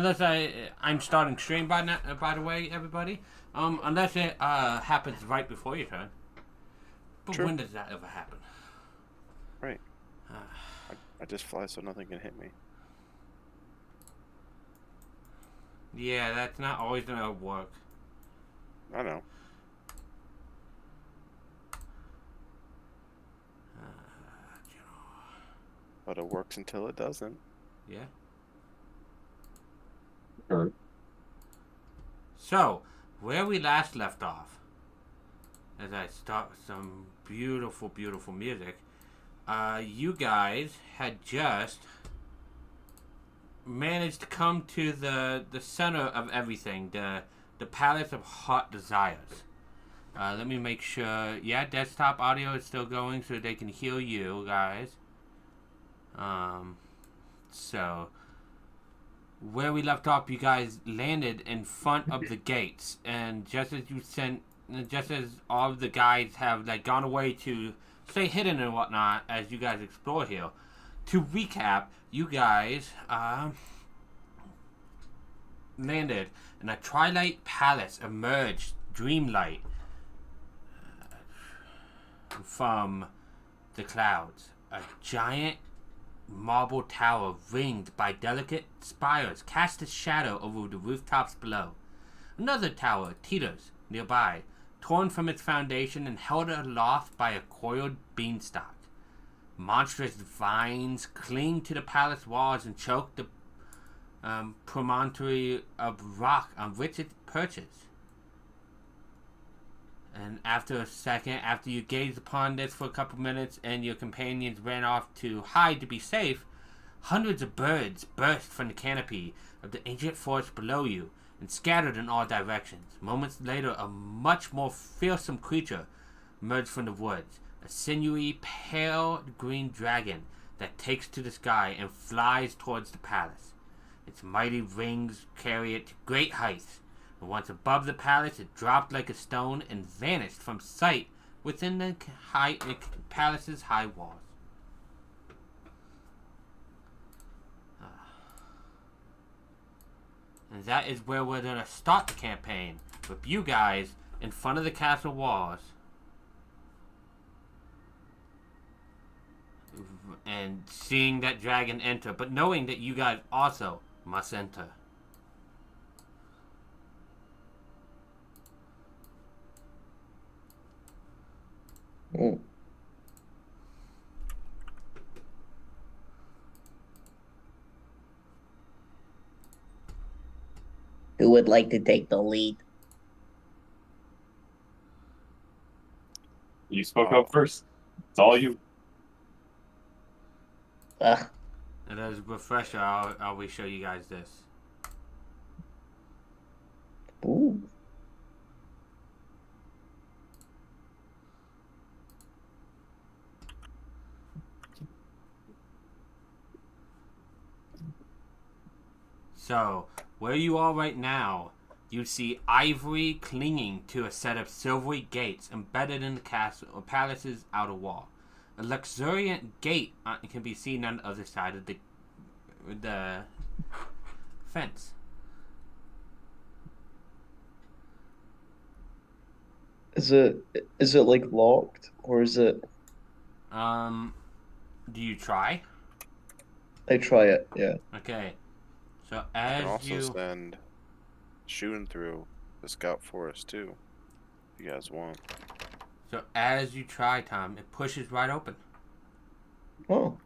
unless I'm starting stream by the way, everybody. Unless it happens right before your turn. But True. when does that ever happen? Right. I just fly so nothing can hit me. Yeah, that's not always gonna work. I know. But it works until it doesn't. Yeah. Sure. So, where we last left off, as I start with some beautiful, beautiful music, you guys had just managed to come to the center of everything, the Palace of Hot Desires. Let me make sure. Yeah, desktop audio is still going so they can hear you guys. So where we left off, you guys landed in front of the gates, and just as all of the guys have like gone away to stay hidden and whatnot as you guys explore here. To recap, you guys landed in a twilight palace emerged dreamlight from the clouds. A giant marble tower ringed by delicate spires cast a shadow over the rooftops below. Another tower teeters nearby, torn from its foundation and held aloft by a coiled beanstalk. Monstrous vines cling to the palace walls and choke the promontory of rock on which it perches. And after a second, after you gazed upon this for a couple minutes and your companions ran off to hide to be safe, hundreds of birds burst from the canopy of the ancient forest below you and scattered in all directions. Moments later, a much more fearsome creature emerged from the woods, a sinewy, pale green dragon that takes to the sky and flies towards the palace. Its mighty wings carry it to great heights. And once above the palace, it dropped like a stone and vanished from sight within the palace's high walls. And that is where we're going to start the campaign, with you guys in front of the castle walls. And seeing that dragon enter, but knowing that you guys also must enter. Mm. Who would like to take the lead? You spoke up first. It's all you. Ugh. And as a refresher, I'll always show you guys this. Ooh. So, where you are right now, you see ivory clinging to a set of silvery gates embedded in the castle or palace's outer wall. A luxuriant gate can be seen on the other side of the fence. Is it like locked or is it? Do you try? I try it. Yeah. Okay. So I can as also you send shooting through the scout forest too, if you guys want. try, Tom, it pushes right open. Oh.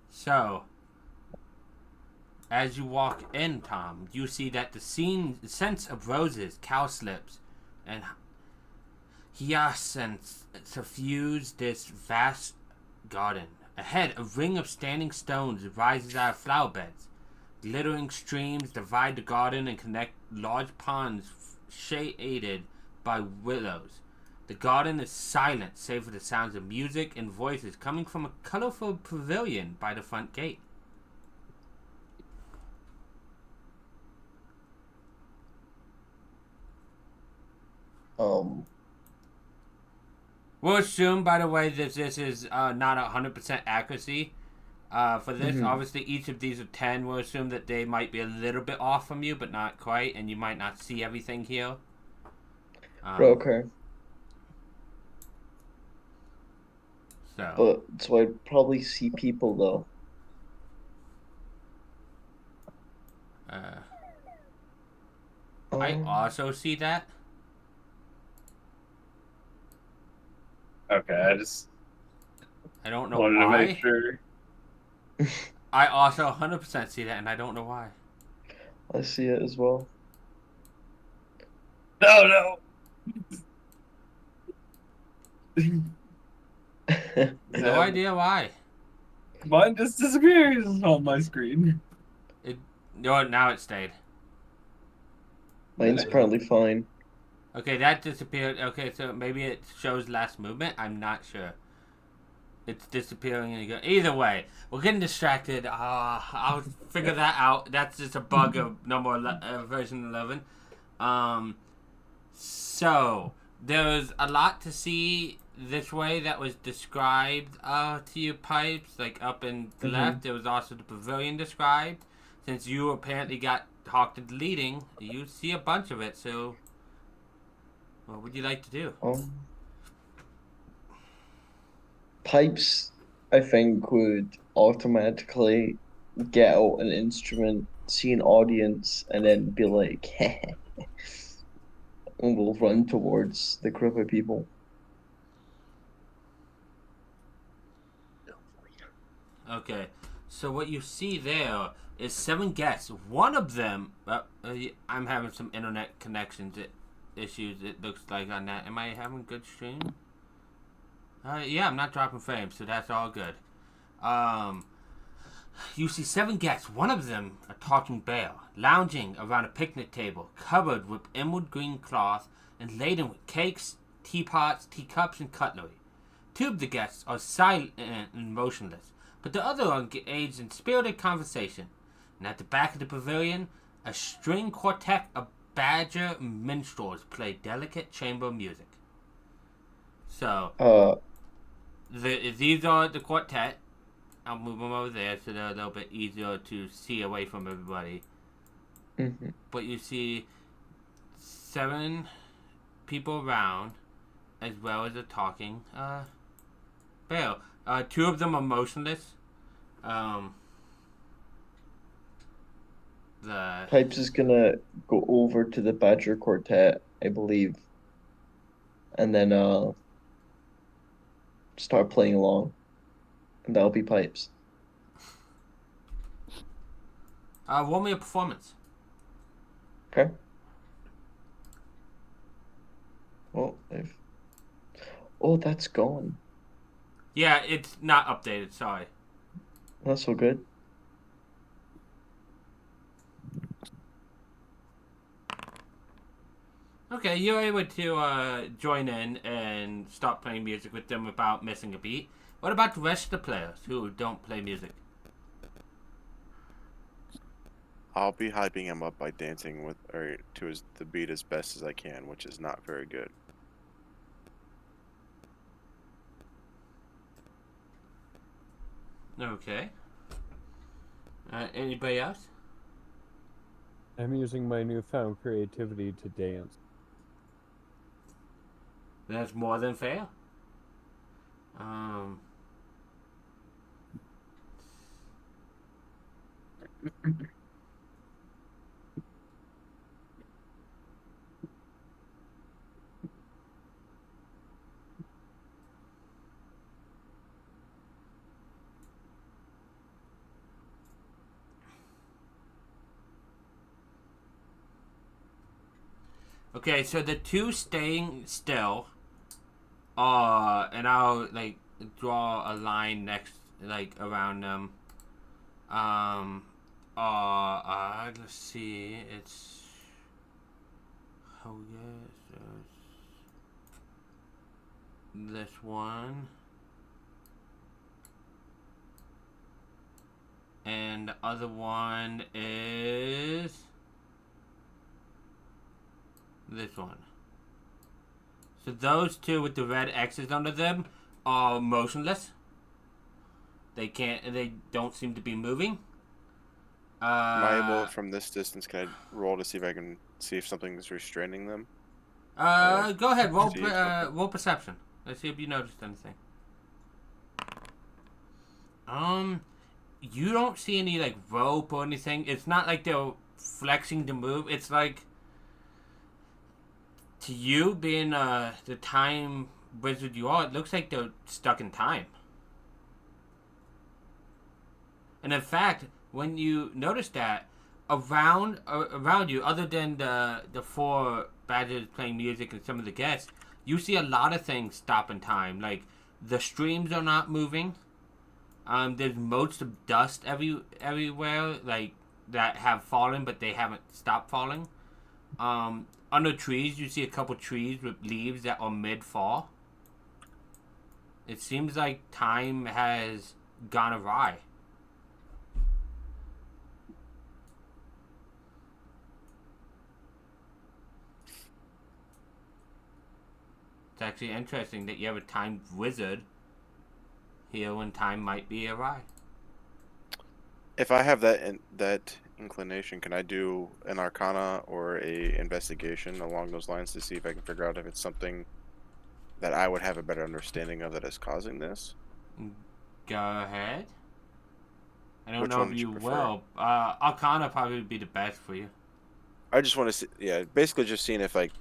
So, as you walk in, Tom, you see that the scents of roses, cowslips, and hyacinths suffuse this vast garden. Ahead, a ring of standing stones rises out of flower beds. Glittering streams divide the garden and connect large ponds shaded by willows. The garden is silent, save for the sounds of music and voices coming from a colorful pavilion by the front gate. We'll assume, by the way, that this is not 100% accuracy. For this, obviously, each of these are 10. We'll assume that they might be a little bit off from you, but not quite, and you might not see everything here. Okay. So, So I'd probably see people though. I Um, also see that. Okay, I just I don't know wanted to make why. sure. I also 100% see that, and I don't know why. I see it as well. No. No idea why. Mine just disappears on my screen. No, now it stayed. Mine's apparently fine. Okay, that disappeared. Okay, so maybe it shows last movement. I'm not sure. It's disappearing and either way, we're getting distracted. I'll figure that out. That's just a bug of version 11. So there's a lot to see this way that was described to you, Pipes. Like up in the left, there was also the pavilion described. Since you apparently got talked into leading, you see a bunch of it. So, what would you like to do? Pipes, I think, would automatically get out an instrument, see an audience, and then be like, and we'll run towards the group of people. Okay, so what you see there is 7 guests. One of them, I'm having some internet connections issues. It looks like on that. Am I having good stream? Yeah, I'm not dropping frames, so that's all good. You see 7 guests. One of them, a talking bear, lounging around a picnic table covered with emerald green cloth and laden with cakes, teapots, teacups, and cutlery. 2 of the guests are silent and motionless, but the other are engaged in spirited conversation. And at the back of the pavilion, a string quartet of badger minstrels play delicate chamber music. So, these are the quartet. I'll move them over there so they're a little bit easier to see away from everybody. But you see 7 people around, as well as a talking bear. 2 of them are motionless. Pipes is gonna go over to the Badger Quartet, I believe, and then start playing along, and that'll be Pipes. Roll me a performance. Okay. Oh, that's gone. Yeah, it's not updated. Sorry. That's so good. Okay, you're able to join in and start playing music with them without missing a beat. What about the rest of the players who don't play music? I'll be hyping him up by dancing the beat as best as I can, which is not very good. Okay. Anybody else? I'm using my newfound creativity to dance. That's more than fair. Okay, so the 2 staying still, and I'll like draw a line next, like around them. Let's see, it's this one, and the other one is this one. So those 2 with the red X's under them are motionless. They don't seem to be moving. Am I able, from this distance, can I roll to see if I can see if something's restraining them? Go ahead. Roll. see something? Roll perception. Let's see if you noticed anything. You don't see any like rope or anything. It's not like they're flexing to move. It's like, to you being the time wizard you are, it looks like they're stuck in time. And in fact, when you notice that, around you, other than the four badgers playing music and some of the guests, you see a lot of things stop in time. Like, the streams are not moving. There's motes of dust everywhere, like, that have fallen, but they haven't stopped falling. Under trees, you see a couple trees with leaves that are mid-fall. It seems like time has gone awry. It's actually interesting that you have a time wizard here when time might be awry. If I have that inclination, can I do an Arcana or a investigation along those lines to see if I can figure out if it's something that I would have a better understanding of that is causing this? Go ahead. I don't Which know one if would you you prefer? will. Arcana probably would be the best for you. I just want to see, yeah, basically just seeing if like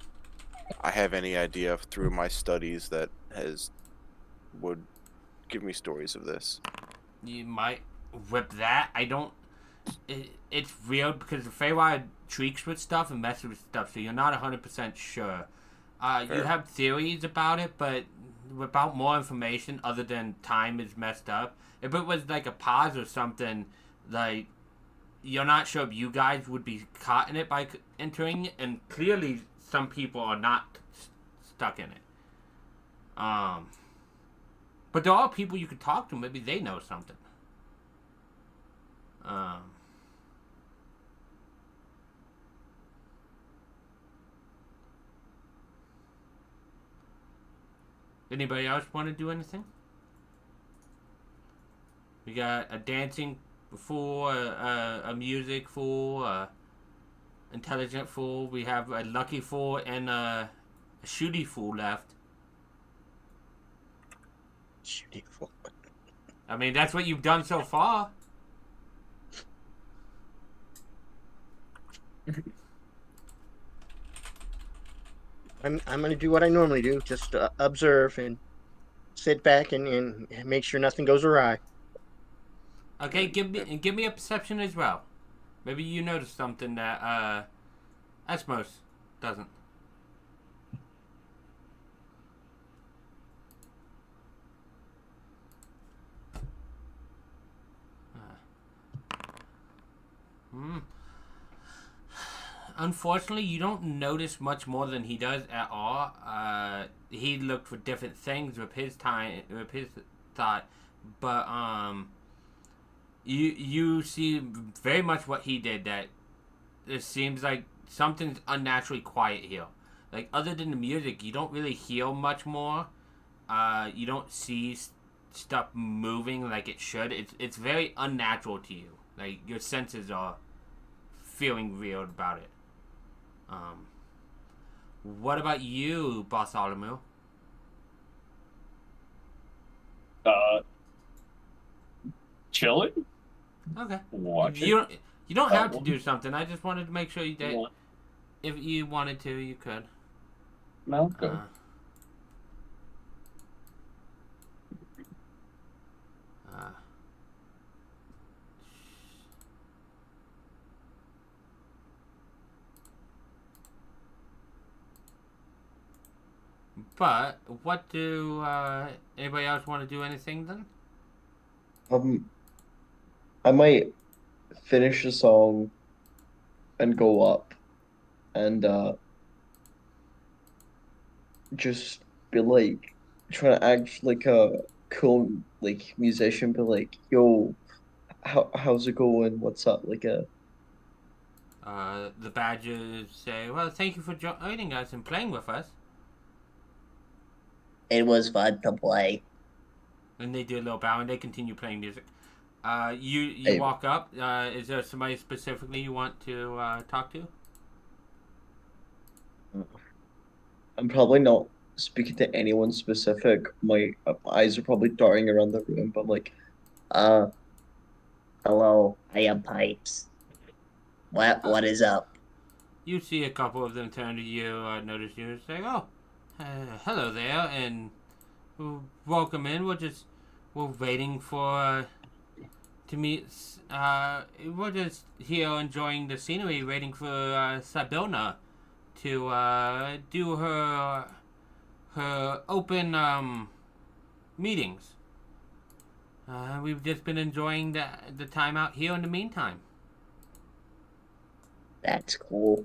I have any idea through my studies that would give me stories of this. You might whip that. It's weird because the Feywild tweaks with stuff and messes with stuff, so you're not 100% sure. You Fair. have theories about it, but without more information other than time is messed up. If it was like a pause or something, like, you're not sure if you guys would be caught in it by entering, and clearly some people are not stuck in it. But there are people you could talk to. Maybe they know something. Anybody else want to do anything? We got a dancing fool, a music fool, a intelligent fool. We have a lucky fool and a shooty fool left. Beautiful. I mean, that's what you've done so far. I'm gonna do what I normally do, just observe and sit back and make sure nothing goes awry. Okay, give me a perception as well. Maybe you notice something that Esmos doesn't. Unfortunately, you don't notice much more than he does at all. He looked for different things with his thought, but you see very much what he did. That it seems like something's unnaturally quiet here. Like, other than the music, you don't really hear much more. You don't see stuff moving like it should. It's very unnatural to you. Like, your senses are feeling weird about it. What about you, Bartholomew? Chilling? Okay. Watching? You don't have to do something. I just wanted to make sure you did. Yeah. If you wanted to, you could. No, good. But what do anybody else want to do anything then? I might finish the song and go up and just be like trying to act like a cool like musician, be like, yo, how's it going? What's up? Like a The badgers say, well, thank you for joining us and playing with us. It was fun to play. And they do a little bow and they continue playing music. You Hey. walk up. Is there somebody specifically you want to talk to? I'm probably not speaking to anyone specific. My eyes are probably darting around the room, but like, uh, Hello, I am Pipes. What is up? You see a couple of them turn to you, notice you, and say, "Oh, hello there," and welcome in. We're waiting for to meet. We're just here enjoying the scenery, waiting for Sabina to do her open meetings. We've just been enjoying the time out here in the meantime. That's cool.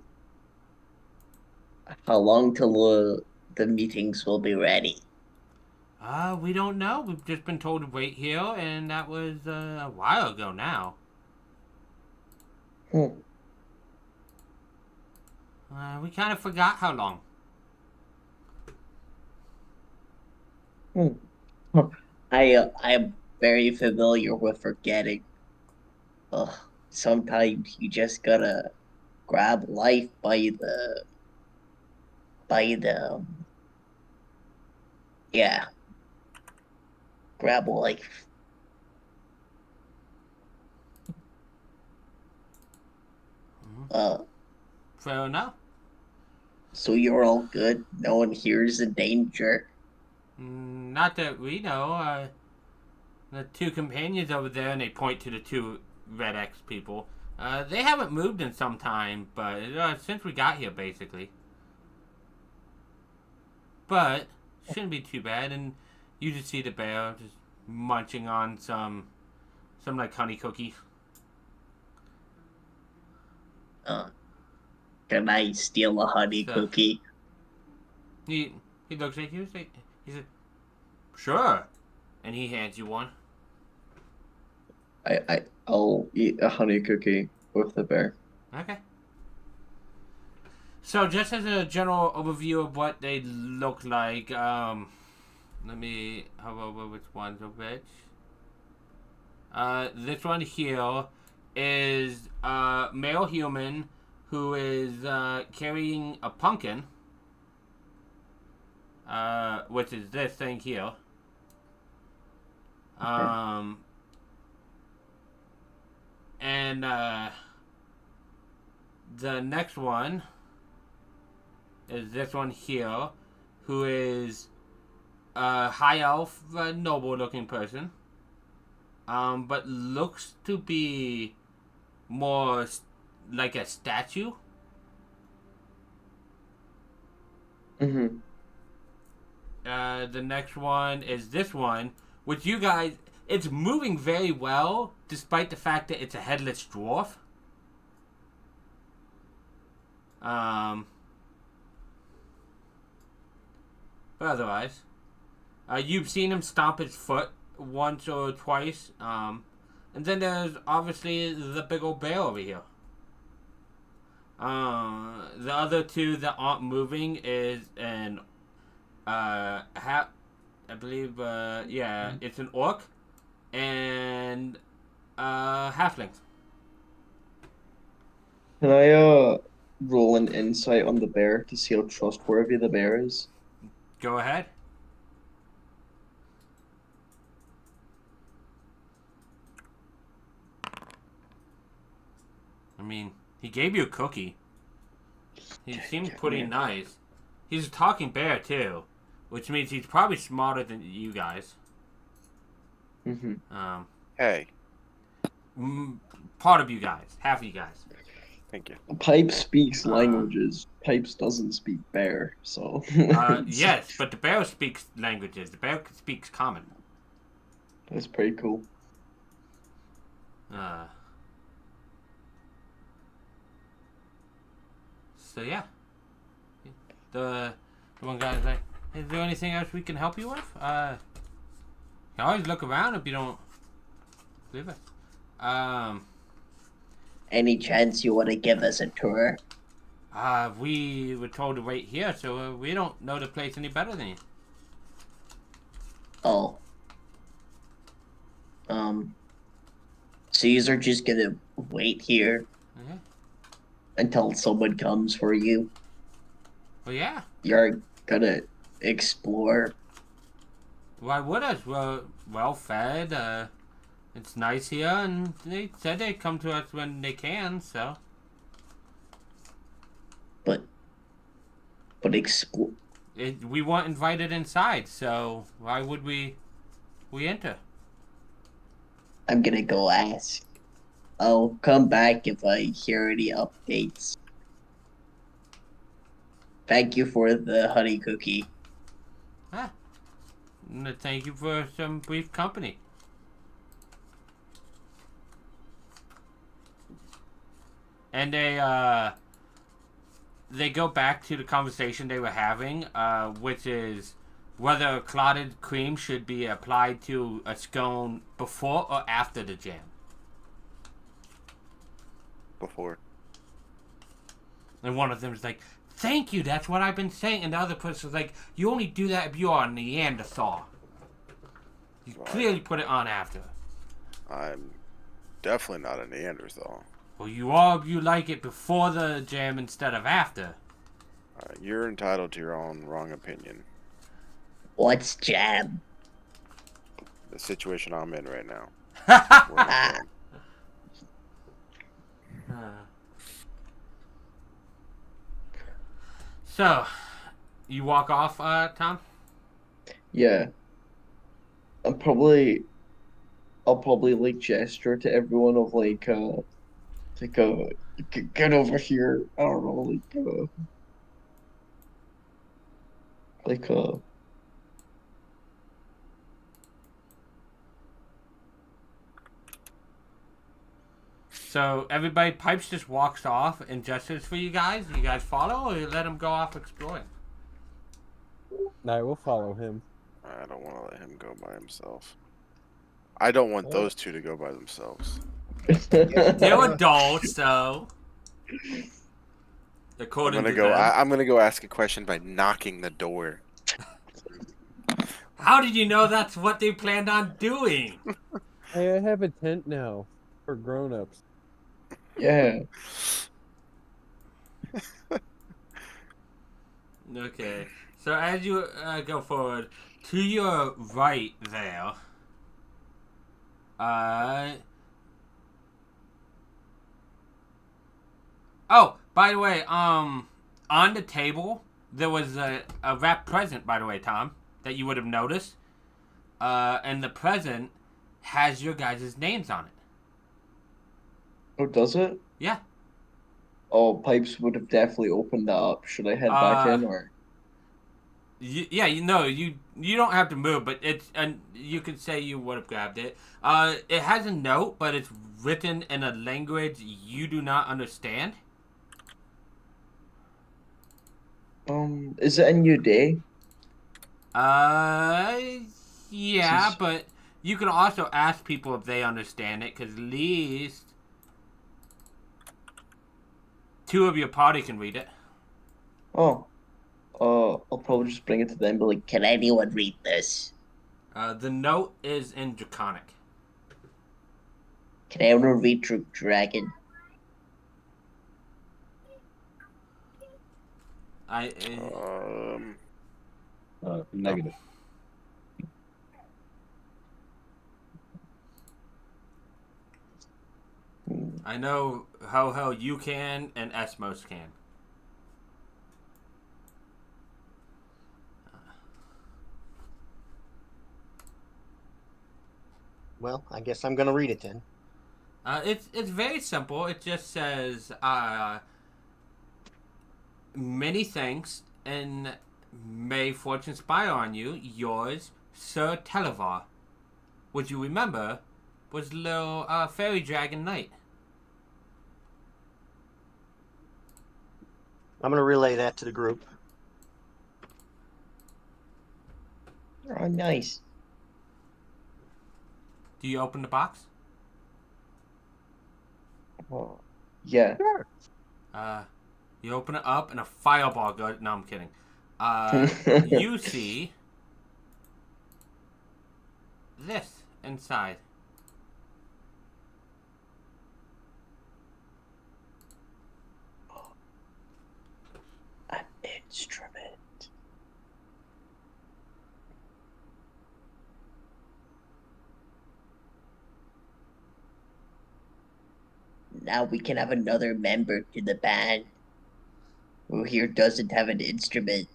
How long till the meetings will be ready? We don't know. We've just been told to wait here, and that was a while ago now. hmm. We kind of forgot how long. I'm very familiar with forgetting. Ugh, sometimes you just gotta grab life by the yeah, grab life. Uh, Fair enough. so you're all good. No one here is in danger. Not that we know. The two companions over there, and they point to the two Red X people. They haven't moved in some time, but since we got here, basically. But shouldn't be too bad. And you just see the bear just munching on some like honey cookies. Uh, can I steal a honey So- cookie? He looks at you. He said, "Sure," and he hands you one. I'll eat a honey cookie with the bear. Okay. So, just as a general overview of what they look like, let me hover over which ones are which. This one here is a male human who is carrying a pumpkin, which is this thing here. And the next one is this one here, who is a high elf, noble looking person, but looks to be more like a statue. Mm-hmm. The next one is this one, which you guys, it's moving very well, despite the fact that it's a headless dwarf. But otherwise, you've seen him stomp his foot once or twice. And then there's obviously the big old bear over here. The other two that aren't moving is an I believe it's an orc and halfling. Can I roll an insight on the bear to see how trustworthy the bear is? Go ahead. I mean, he gave you a cookie. He seems pretty nice. He's a talking bear too, which means he's probably smarter than you guys. Mm-hmm. Hey, Part of you guys, half of you guys. thank you. Pipes speaks languages. Pipes doesn't speak bear, so. Yes, but the bear speaks languages. The bear speaks common. That's pretty cool. So yeah, the one guy's like, "Is there anything else we can help you with?" You can always look around if you don't believe it. Any chance you want to give us a tour? We were told to wait here, so we don't know the place any better than you. Oh, Um, so you're just gonna wait here Yeah. until someone comes for you. Well, yeah. You're gonna explore. Why would us? We're well fed. It's nice here, and they said they'd come to us when they can. So But explore. we weren't invited inside. So why would we enter? I'm gonna go ask. I'll come back if I hear any updates. Thank you for the honey cookie. Ah, thank you for some brief company. And they go back to the conversation they were having, which is whether clotted cream should be applied to a scone before or after the jam. Before. And one of them is like, "Thank you, that's what I've been saying." And the other person's like, "You only do that if you are a Neanderthal. You clearly put it on after." I'm definitely not a Neanderthal. Well, you are if you like it before the jam instead of after. You're entitled to your own wrong opinion. What's jam? The situation I'm in right now. Ah, So, you walk off, Tom? Yeah. I'll probably like gesture to everyone of like get over here. I don't know, like So, everybody, Pipes just walks off and gestures for you guys. You guys follow, or you let him go off exploring? I will follow him. I don't want to let him go by himself. I don't want those two to go by themselves. They're adults, so... I'm According gonna to go. them. I'm gonna go ask a question by knocking the door. How did you know that's what they planned on doing? Hey, I have a tent now for grown-ups. yeah. Okay. So as you go forward, to your right there, oh, by the way, on the table, there was a wrapped present, by the way, Tom, that you would have noticed. And the present has your guys' names on it. Oh, does it? Yeah. Oh, Pipes would have definitely opened that up. Should I head back in or? Yeah, you don't have to move, but it's and you could say you would have grabbed it. It has a note, but it's written in a language you do not understand. Is it a new day? Yeah, Since- but you can also ask people if they understand it, because at least two of your party can read it. Oh, I'll probably just bring it to them and be like, can anyone read this? The note is in Draconic. Can anyone read Dragon? Negative. I know how you can and Esmos can. Well, I guess I'm gonna read it then. It's very simple. It just says, many thanks, and may fortune spire on you. Yours, Sir Televar. Which you remember was the little fairy dragon knight. I'm gonna relay that to the group. Oh, nice. Do you open the box? oh, yeah. You open it up and a fireball goes. No, I'm kidding. You see this inside. instrument. Now we can have another member to the band who here doesn't have an instrument.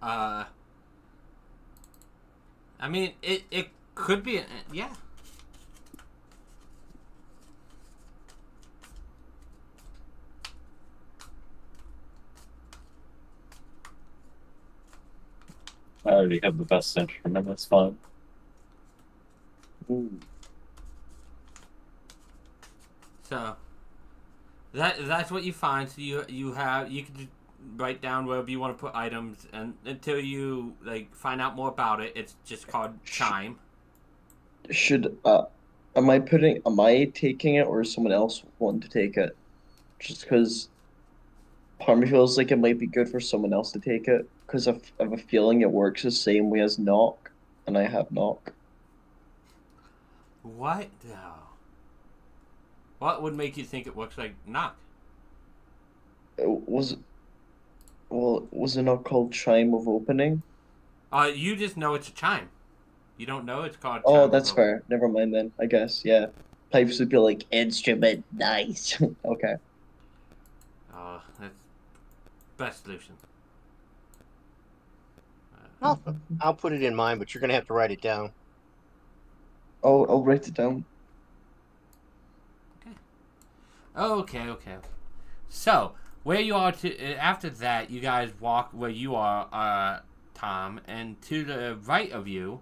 I mean, it could be, yeah. I already have the best instrument. That's fine. Ooh. So that's what you find. So you can just write down wherever you want to put items, and until you like find out more about it, it's just called chime. Should am I taking it or is someone else wanting to take it? Just because part of me feels like it might be good for someone else to take it because I have a feeling it works the same way as knock, and I have knock. What? No. What would make you think it works like knock? Was was it not called chime of opening? You just know it's a chime. You don't know it's called Oh, chime. that's fair. Never mind then. I guess yeah. Pipes would be like instrument, nice. Okay. Oh, that's best solution. I'll put it in mine, but you're gonna have to write it down. I'll write it down. Okay. So where you are after that, you guys walk where you are, Tom, and to the right of you,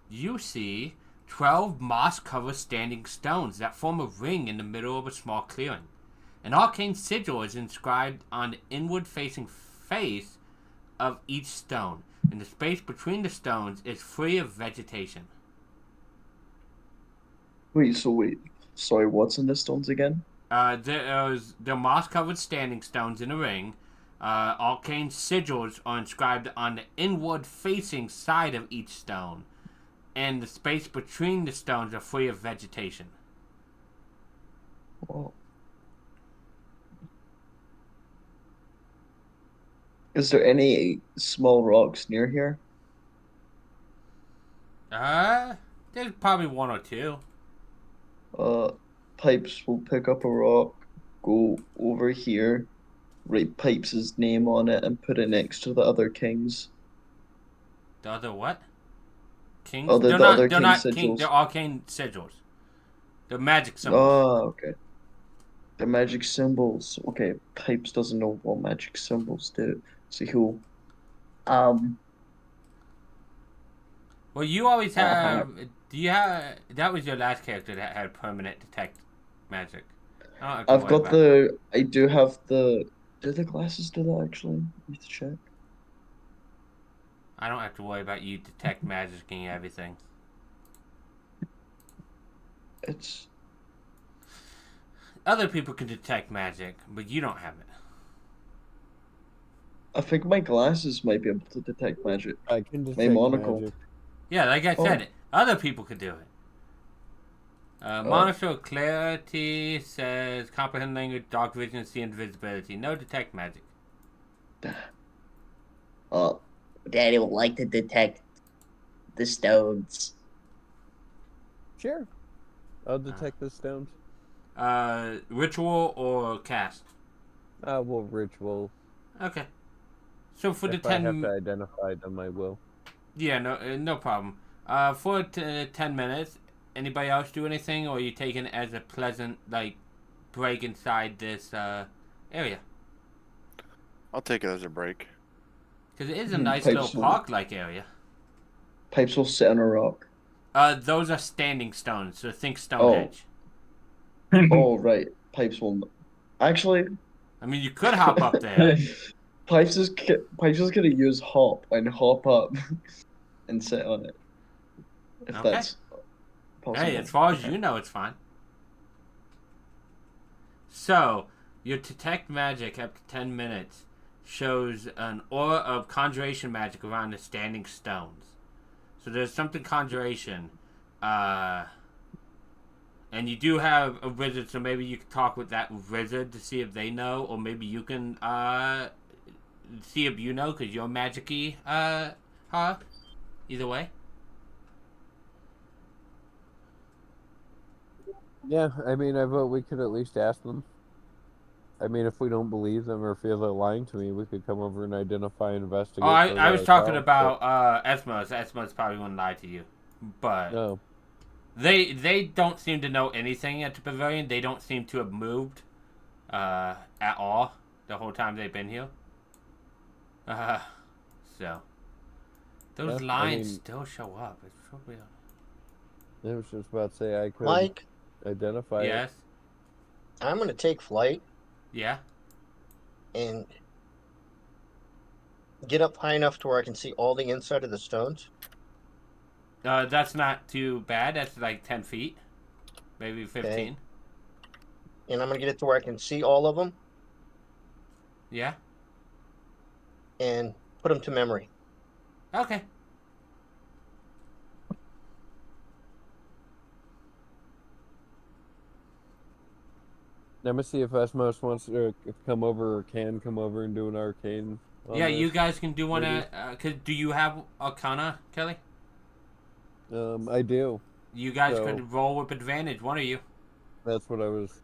you see 12 moss-covered standing stones that form a ring in the middle of a small clearing. An arcane sigil is inscribed on the inward-facing face of each stone, and the space between the stones is free of vegetation. Wait, sorry, what's in the stones again? There's the moss-covered standing stones in a ring. Arcane sigils are inscribed on the inward-facing side of each stone, and the space between the stones are free of vegetation. Oh. Is there any small rocks near here? There's probably one or two. Pipes will pick up a rock, go over here, write Pipes' name on it, and put it next to the other kings. The other what? Kings? Oh, the they're not. other They're king not sigils. king. They're arcane sigils. They're magic symbols. Oh, okay. The magic symbols. Okay, Pipes doesn't know what magic symbols do. So he'll Well, you always uh, have. Do you have? That was your last character that had permanent detect magic. I don't have to I've worry got about. the I do have the do the glasses do that actually? I need to check. I don't have to worry about you detect magic and everything. It's Other people can detect magic, but you don't have it. I think my glasses might be able to detect magic. I can My detect monocle. magic. Yeah, like I said, Oh. other people could do it. Oh. Monitor clarity says comprehend language, dark vision, see invisibility. No detect magic. Daddy would like to detect the stones. Sure. I'll detect the stones. Ritual or cast? Well, ritual. Okay. So for the If I have 10, to identify them, I will. yeah, no problem. For 10 minutes, anybody else do anything, or are you taking it as a pleasant like break inside this area? I'll take it as a break. Because it is a nice little Pipes will park-like area. Pipes will sit on a rock. Those are standing stones, so think Oh. Stonehenge. Oh right. Pipes will actually I mean, you could hop up there. Pipes is gonna use hop and hop up and sit on it. If Okay. that's possible. Hey, as far as Okay. you know, it's fine. So, your detect magic up to 10 minutes shows an aura of conjuration magic around the standing stones. So there's something conjuration, and And you do have a wizard, so maybe you can talk with that wizard to see if they know, or maybe you can see if you know, because you're magic-y, huh? Either way. Yeah, I mean, I vote we could at least ask them. I mean, if we don't believe them or feel they're lying to me, we could come over and identify and investigate. Oh, I was talking ourselves, about Esmos. Esmos probably wouldn't lie to you. But no. they don't seem to know anything at the pavilion. They don't seem to have moved at all the whole time they've been here. So those Yeah, lines I mean, still show up. It's so weird. I was just about to say I could Mike, identify it. Yes. I'm going to take flight Yeah. and get up high enough to where I can see all the inside of the stones. That's not too bad. That's like 10 feet, maybe 15. Okay. And I'm going to get it to where I can see all of them Yeah. and put them to memory. Okay. Let me see if Esmos wants to come over or can come over and do an arcane. on Yeah, you this. guys can do one. maybe. Cause do you have Arcana, Kelly? I do. You guys So- could roll with advantage. One of you. That's what I was.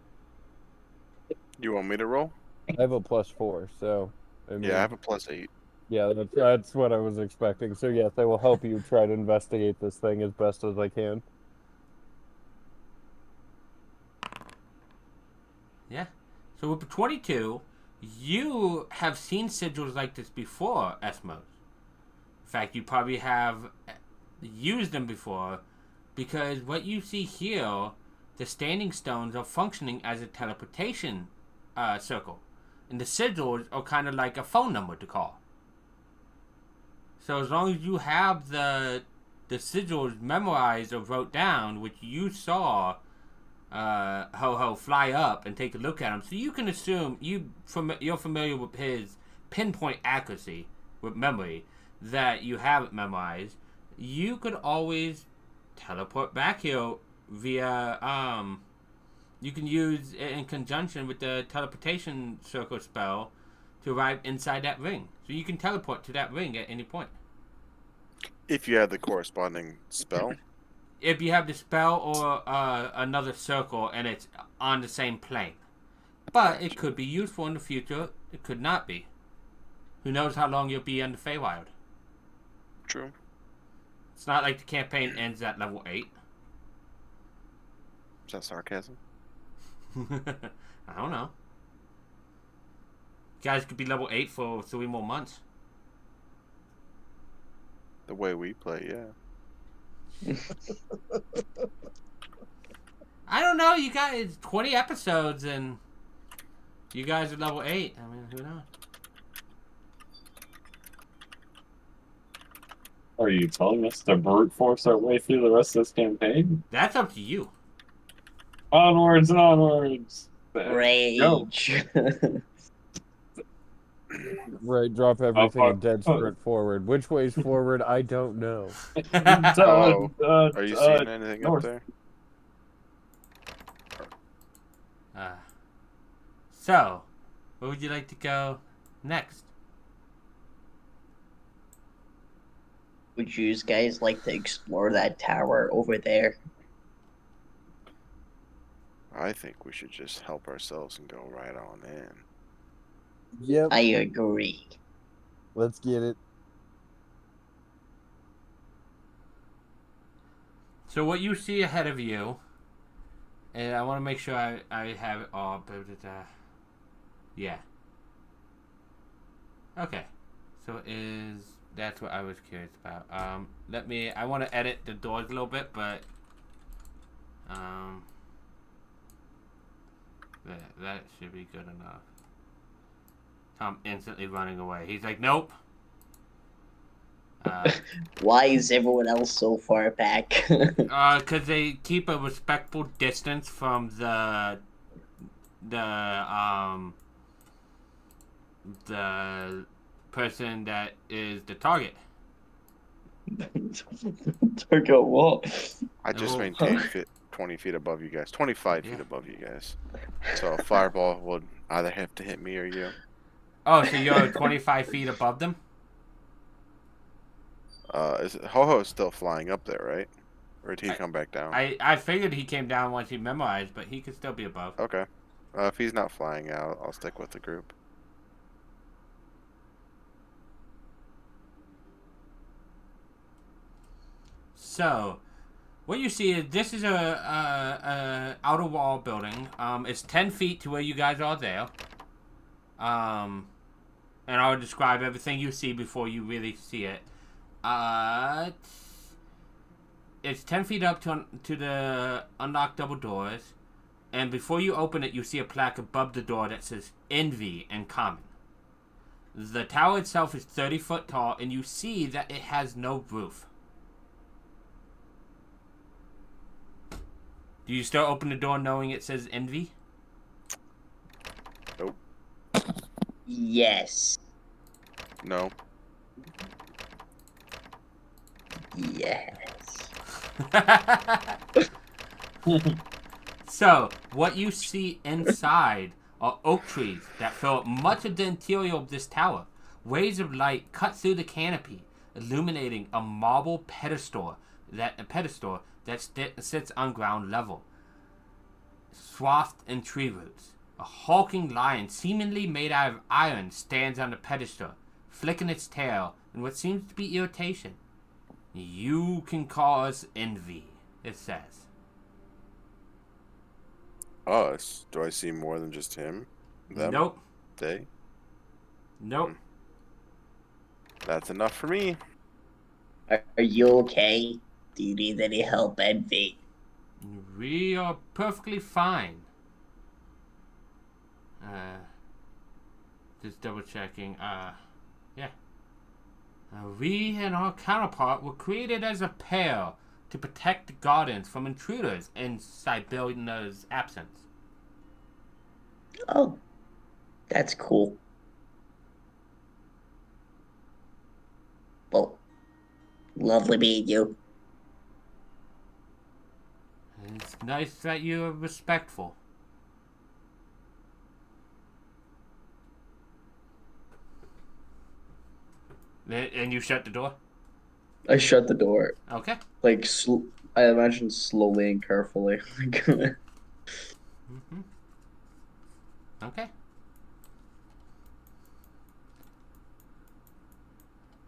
You want me to roll? I have a +4, so. I mean, Yeah, I have a +8. Yeah, that's what I was expecting. So yes, I will help you try to investigate this thing as best as I can. Yeah. So with 22, you have seen sigils like this before, Esmos. In fact, you probably have used them before, because what you see here, the standing stones are functioning as a teleportation circle, and the sigils are kind of like a phone number to call. So as long as you have the sigils memorized or wrote down, which you saw Ho-Ho fly up and take a look at them, so you can assume you're familiar with his pinpoint accuracy with memory, that you have it memorized, you could always teleport back here via you can use it in conjunction with the teleportation circle spell to arrive inside that ring. So you can teleport to that ring at any point. If you have the corresponding spell. If you have the spell or another circle and it's on the same plane. But it could be useful in the future. It could not be. Who knows how long you'll be on the Feywild. True. It's not like the campaign ends at level 8. Is that sarcasm? I don't know. You guys could be level 8 for 3 more months. The way we play, yeah. I don't know. You guys, 20 episodes and you guys are level 8. I mean, who knows? Are you telling us to brute force our way through the rest of this campaign? That's up to you. Onwards and onwards. Rage. Right, drop everything and dead fuck. sprint forward. Which way's forward? I don't know. Oh, are you seeing anything north. up there? So, where would you like to go next? Would you guys like to explore that tower over there? I think we should just help ourselves and go right on in. Yep, I agree. let's get it. So what you see ahead of you, and I want to make sure I have it all, but yeah. Okay, so that's what I was curious about. I want to edit the doors a little bit, but that should be good enough. Tom instantly running away. He's like, nope. Why is everyone else so far back? Because they keep a respectful distance from the person that is the target. Took out what? I just Oh. maintain 20 feet above you guys. 25 Yeah. feet above you guys. So a fireball would either have to hit me or you. Oh, so you're 25 feet above them? Is Ho-Ho's still flying up there, right? Or did he come back down? I figured he came down once he memorized, but he could still be above. Okay. If he's not flying out, I'll stick with the group. So, what you see is this is a outer wall building. It's 10 feet to where you guys are there. And I'll describe everything you see before you really see it. It's 10 feet up to the unlocked double doors. And before you open it, you see a plaque above the door that says Envy in common. The tower itself is 30 foot tall, and you see that it has no roof. Do you still open the door knowing it says Envy? Nope. Yes. No. Yes. So, what you see inside are oak trees that fill up much of the interior of this tower. Rays of light cut through the canopy, illuminating a marble pedestal that sits on ground level, swathed in tree roots. A hulking lion, seemingly made out of iron, stands on the pedestal, flicking its tail in what seems to be irritation. You can cause envy, it says. Us? Do I see more than just him? Them? Nope. They? Nope. That's enough for me. Are you okay? Do you need any help, Envy? We are perfectly fine. Just double checking. Yeah. We and our counterpart were created as a pair to protect the gardens from intruders in Sibelia's absence. Oh, that's cool. Well, lovely meeting you. It's nice that you're respectful. And you shut the door? I shut the door, Okay. like I imagine slowly and carefully. Mm-hmm. Okay.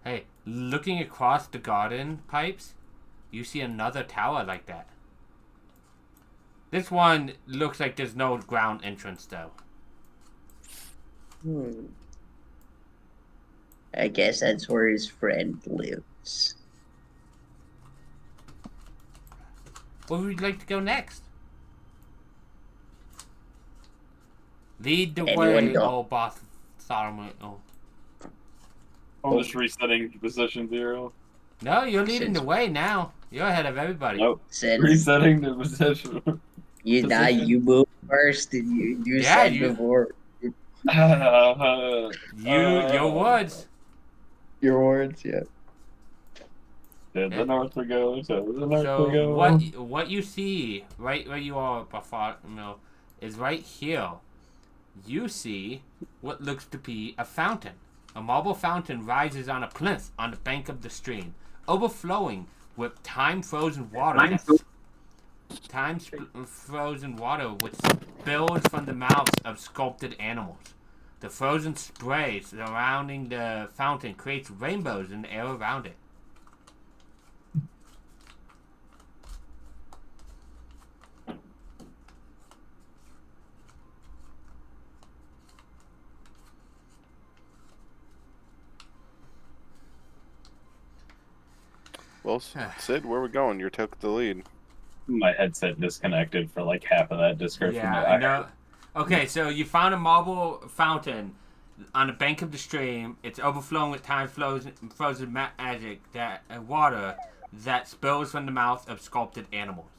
Hey, looking across the garden pipes, you see another tower like that. This one looks like there's no ground entrance, though. I guess that's where his friend lives. Where would you like to go next? Lead the Anyone way, go? old Bartholomew. Oh. I'm just resetting to position 0. No, you're leading Since- the way now. You're ahead of everybody. Nope. Since Resetting to position. you move first, and you Yeah, said you- before. Your words. Your words, yeah. To the north we go, to the north we So go. what you see right where you are, Bartholomew, is right here. You see what looks to be a fountain. A marble fountain rises on a plinth on the bank of the stream, overflowing with time-frozen water. Frozen water which spills from the mouths of sculpted animals. The frozen spray surrounding the fountain creates rainbows in the air around it. Well, Sid, where we going? You took the lead. My headset disconnected for like half of that description. Yeah, I know. Okay, so you found a marble fountain on the bank of the stream. It's overflowing with frozen magic water that spills from the mouth of sculpted animals.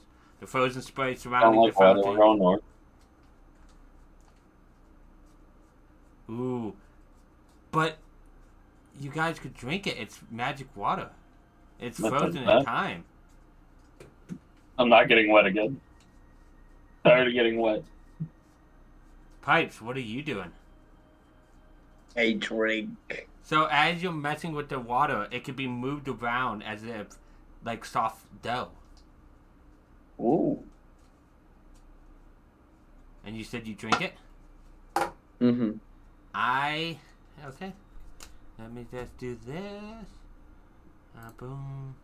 The frozen spray Don't surrounding the like water, fountain. we're going north. Ooh, but you guys could drink it. It's magic water. It's That frozen doesn't in matter. time. I'm not getting wet again. tired of getting wet. Pipes, what are you doing? I drink. So as you're messing with the water, it could be moved around as if like soft dough. Ooh. And you said you drink it? Mm-hmm. Okay. Let me just do this. Boom.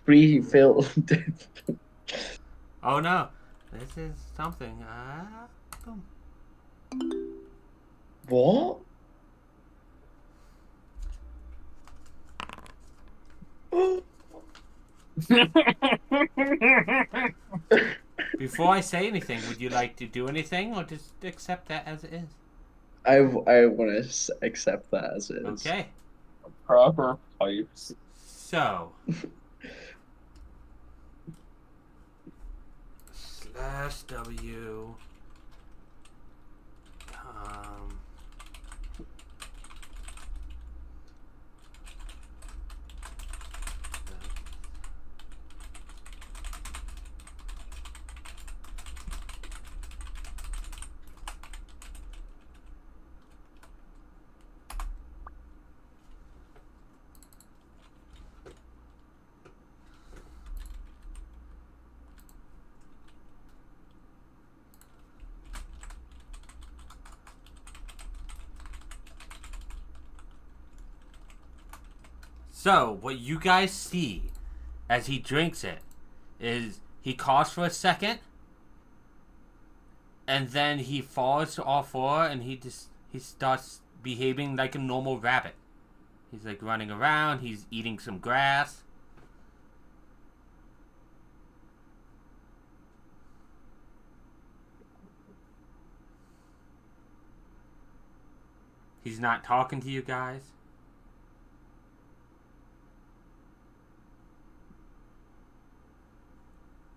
Free fill. Oh no. This is something. Boom. What? Before I say anything, would you like to do anything or just accept that as it is? I want to accept that as is. Okay. Proper pipes. So. /W. So, what you guys see as he drinks it is he coughs for a second, and then he falls to all four, and he starts behaving like a normal rabbit. He's like running around, he's eating some grass. He's not talking to you guys.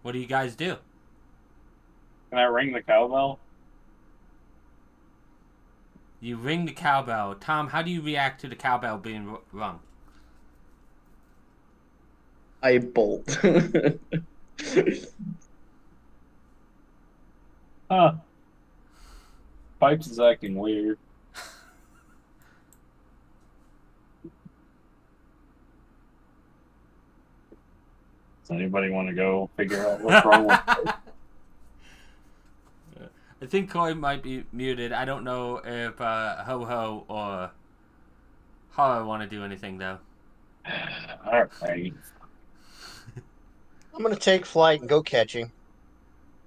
What do you guys do? Can I ring the cowbell? You ring the cowbell. Tom, how do you react to the cowbell being rung? I bolt. Huh. Pipes is acting weird. Does anybody want to go figure out what's wrong with Pipes? I think Corey might be muted. I don't know if Ho-Ho or Horror want to do anything, though. Alright. I'm gonna take flight and go catch him.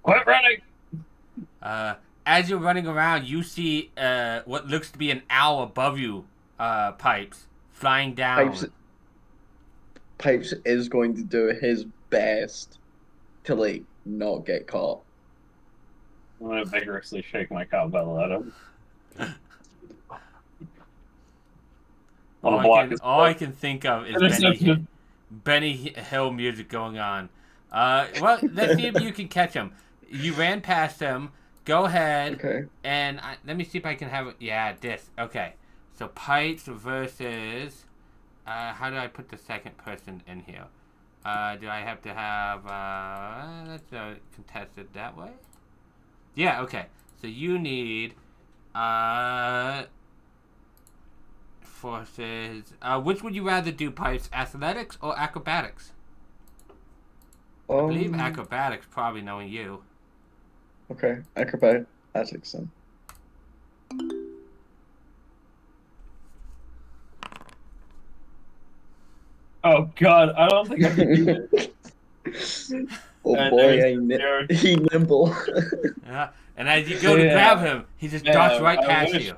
Quit running! As you're running around, you see what looks to be an owl above you, Pipes, flying down. Pipes is going to do his best to like not get caught. I'm gonna vigorously shake my cowbell at him. All I can think of is Benny Hill music going on. Well, let's see if you can catch him. You ran past him. Go ahead. Okay. And let me see if I can have it. Yeah, this. Okay. So Pipes versus. How do I put the second person in here? Do I have to have. Let's contest it that way. Yeah, okay. So you need. Forces. Which would you rather do, Pipes? Athletics or acrobatics? I believe acrobatics, probably knowing you. Okay, acrobatics then. Oh god, I don't think I can do it. Oh boy, he nimble. Yeah, and as you go to grab him, he just darts right past you.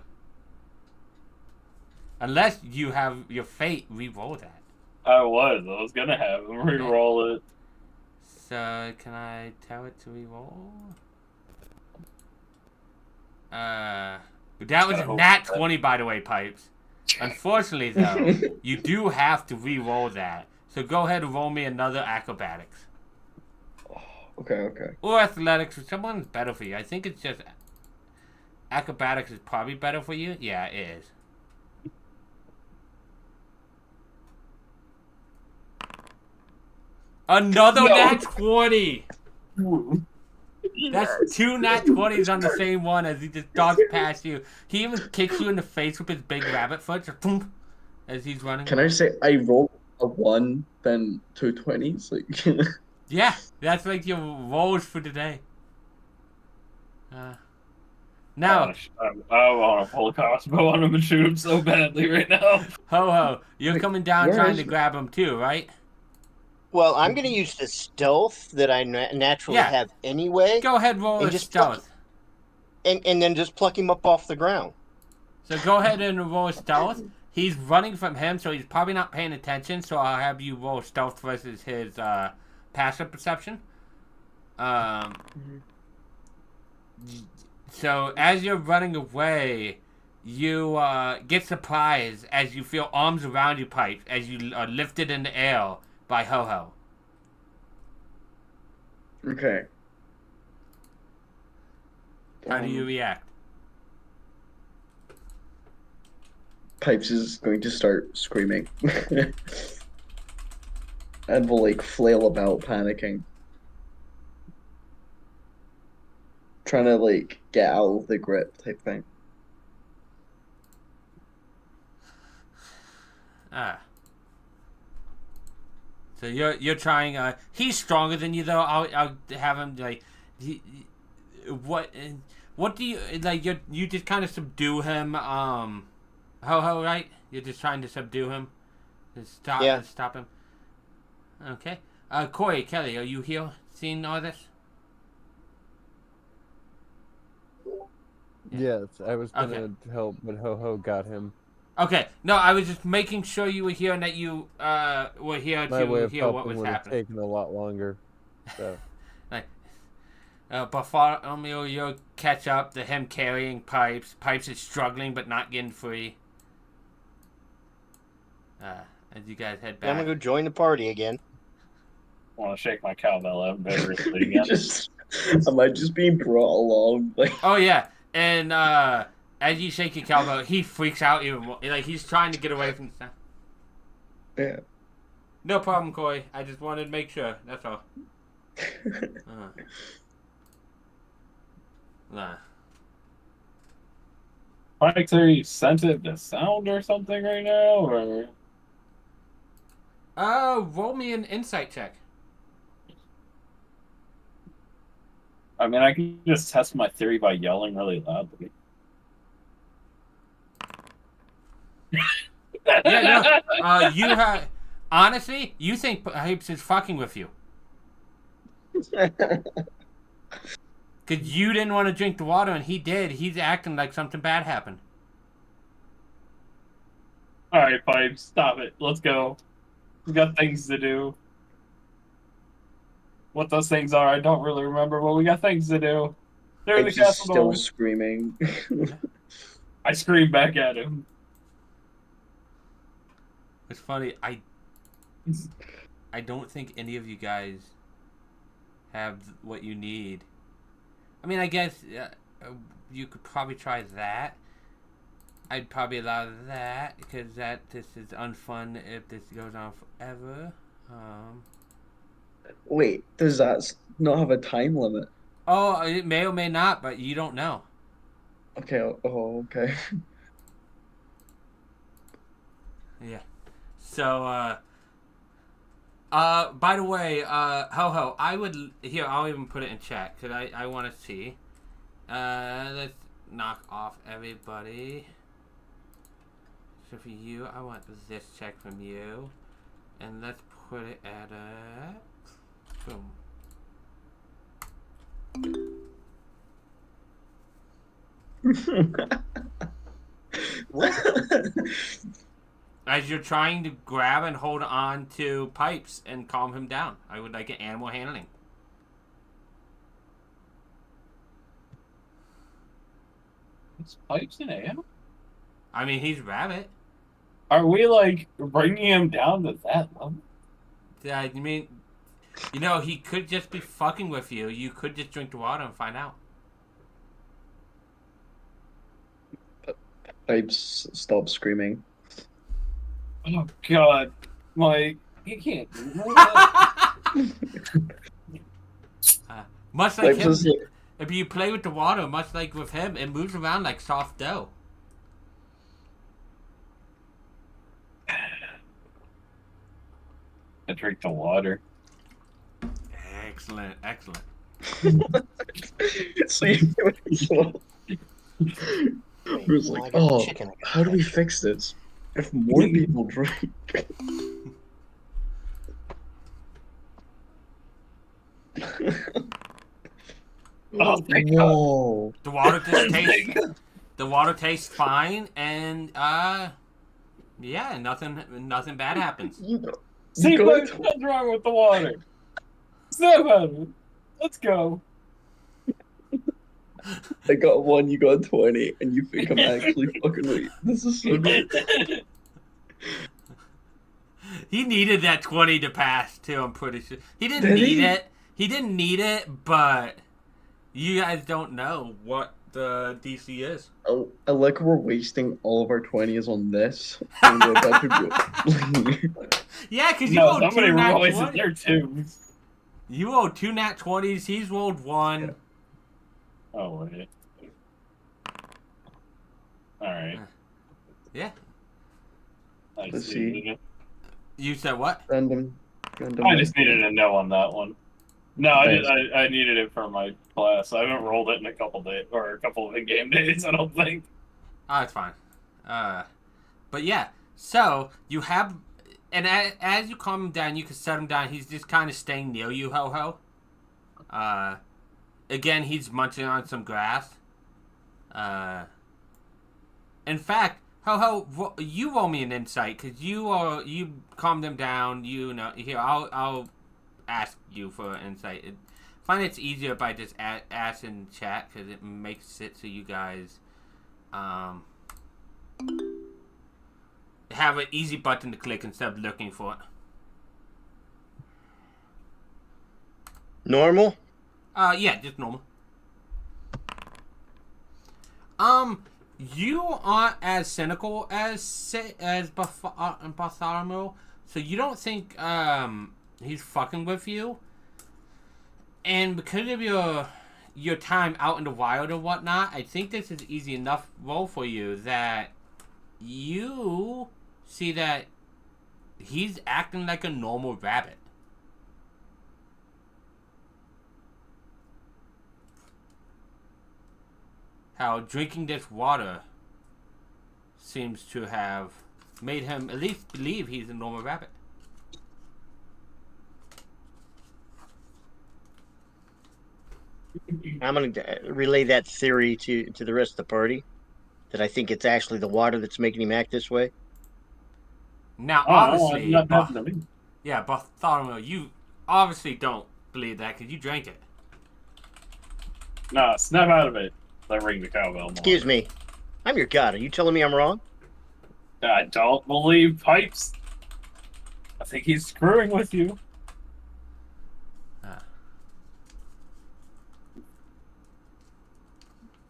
Unless you have your fate re-roll that. I was gonna have him re-roll it. So, can I tell it to re-roll? That was a nat 20, by the way, Pipes. Unfortunately, though, you do have to re-roll that. So go ahead and roll me another acrobatics. Okay. Or athletics, which someone's better for you. I think it's just acrobatics is probably better for you. Yeah, it is. Another nat 20! That's two nat 20s on the same one as he just dogs past you. He even kicks you in the face with his big rabbit foot, just boom, as he's running. Can I say I rolled a 1, then 2 20s? Like, Yeah, that's like your rolls for today. Now, I want to pull a crossbow on him and shoot him so badly right now. Ho Ho, you're Wait, coming down where trying is to he? grab him too, right? Well, I'm going to use the stealth that I naturally Yeah. have anyway, Go ahead, roll And a just pluck- stealth. and then just pluck him up off the ground. So go ahead and roll stealth. He's running from him, so he's probably not paying attention. So I'll have you roll stealth versus his passive perception. So as you're running away, you get surprised as you feel arms around you, Pipe, as you are lifted in the air by Ho Ho. okay. How do you react? Pipes is going to start screaming. And will like flail about panicking. Trying to like get out of the grip type thing. So you're trying. He's stronger than you, though. I'll have him like. What do you like? You just kind of subdue him. Ho Ho, right? You're just trying to subdue him. Stop him. Okay. Corey, Kelly, are you here seeing all this? Yes, I was gonna help, but Ho Ho got him. Okay. No, I was just making sure you were here and that you were here My way to of hear what helping was would have happening. taken a lot longer. So Bartholomew, you'll catch up to him carrying Pipes. Pipes is struggling but not getting free. As you guys head back. I'm going to go join the party again. I want to shake my cowbell out vigorously again. Am I just being brought along? Like, Oh yeah, and as you shake your cowbell, he freaks out even more. Like he's trying to get away from the sound. yeah. No problem, Corey. I just wanted to make sure. That's all. Nah. Mike, are you sensitive to sound or something right now, or? Roll me an insight check. I mean, I can just test my theory by yelling really loudly. Yeah, no. You have honestly, you think Pipes is fucking with you because you didn't want to drink the water and he did. He's acting like something bad happened. All right, Pipes, stop it. Let's go. We got things to do. What those things are, I don't really remember, but we got things to do. They're in the Pipes is castle still door. screaming. I scream back at him. It's funny. I don't think any of you guys have what you need. I mean, I guess you could probably try that. I'd probably allow that because this is unfun if this goes on forever. Wait, does that not have a time limit? Oh, it may or may not, but you don't know. Okay, okay. Yeah. So, by the way, Ho Ho, I'll even put it in chat because I want to see. Let's knock off everybody. So for you, I want this check from you. And let's put it at boom. As you're trying to grab and hold on to Pipes and calm him down, I would like an animal handling. It's Pipes in AM? I mean, he's rabbit. Are we, like, bringing him down to that level? Yeah, I mean, he could just be fucking with you. You could just drink the water and find out. Pipes stop screaming. Oh, God. Mike, you can't do that. Much like Like, him, just like, if you play with the water, much like with him, it moves around like soft dough. I drink the water. Excellent, excellent. so you Wait, was now I like, got oh, chicken. I gotta how do we catch. fix this? If more people drink. Oh, thank God. Whoa. The water just tastes. The water tastes fine, and yeah, nothing bad happens. See, You what's got, wrong with the water? Snap out of it. Let's go. I got 1, you got 20, and you think I'm actually fucking weak. This is so good. He needed that 20 to pass too. I'm pretty sure he didn't Did need he? it. He didn't need it, but you guys don't know what the DC is. I like we're wasting all of our 20s on this. And we're about to go. Yeah, because you No, owe somebody two nat rolled 20s. their twos. You owe 2 nat 20s. He's rolled 1. Yeah. Oh, wait. Alright. Yeah. I Let's see. You said what? Random. I just needed a no on that one. No, Thanks. I needed it for my class. I haven't rolled it in a couple days, or a couple of in-game days, I don't think. Oh, it's fine. But yeah. So you have, and as you calm him down, you can set him down. He's just kind of staying near you, Ho Ho. Again, he's munching on some grass. In fact, Ho Ho, you roll me an insight because you calmed him down. You know, here I'll ask you for an insight. I find it's easier if I just ask in chat because it makes it so you guys have an easy button to click instead of looking for it. Normal? Yeah, just normal. You aren't as cynical as Bartholomew, so you don't think he's fucking with you. And because of your time out in the wild or whatnot, I think this is easy enough role for you that you see that he's acting like a normal rabbit. How drinking this water seems to have made him at least believe he's a normal rabbit. I'm going to relay that theory to the rest of the party. That I think it's actually the water that's making him act this way. Now, Oh, obviously, not happened to me. yeah, Bartholomew, you obviously don't believe that because you drank it. Nah, snap out of it. I ring the cowbell. Excuse me. I'm your god. Are you telling me I'm wrong? I don't believe Pipes. I think he's screwing with you.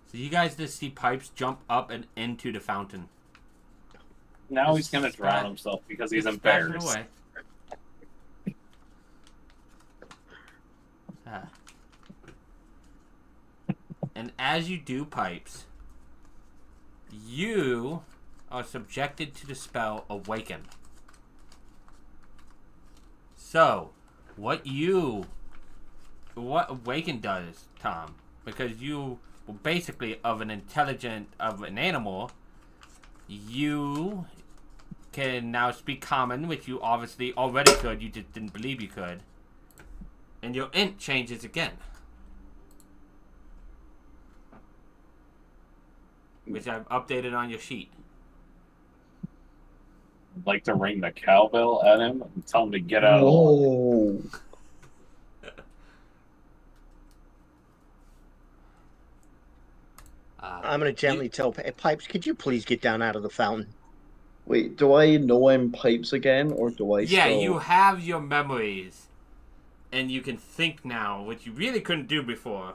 So you guys just see Pipes jump up and into the fountain. Now Just he's gonna drown splash- himself because he's Just splashing embarrassed. away. Ah. And as you do, Pipes, you are subjected to the spell Awaken. So, what Awaken does, Tom, because you were basically of an animal, you can now speak common, which you obviously already could, you just didn't believe you could. And your int changes again. Which I've updated on your sheet. I'd like to ring the cowbell at him and tell him to get out of the water. Whoa. I'm going to gently tell Pipes, could you please get down out of the fountain? Wait, do I know I'm Pipes again, or do I Yeah, still... you have your memories. And you can think now, which you really couldn't do before.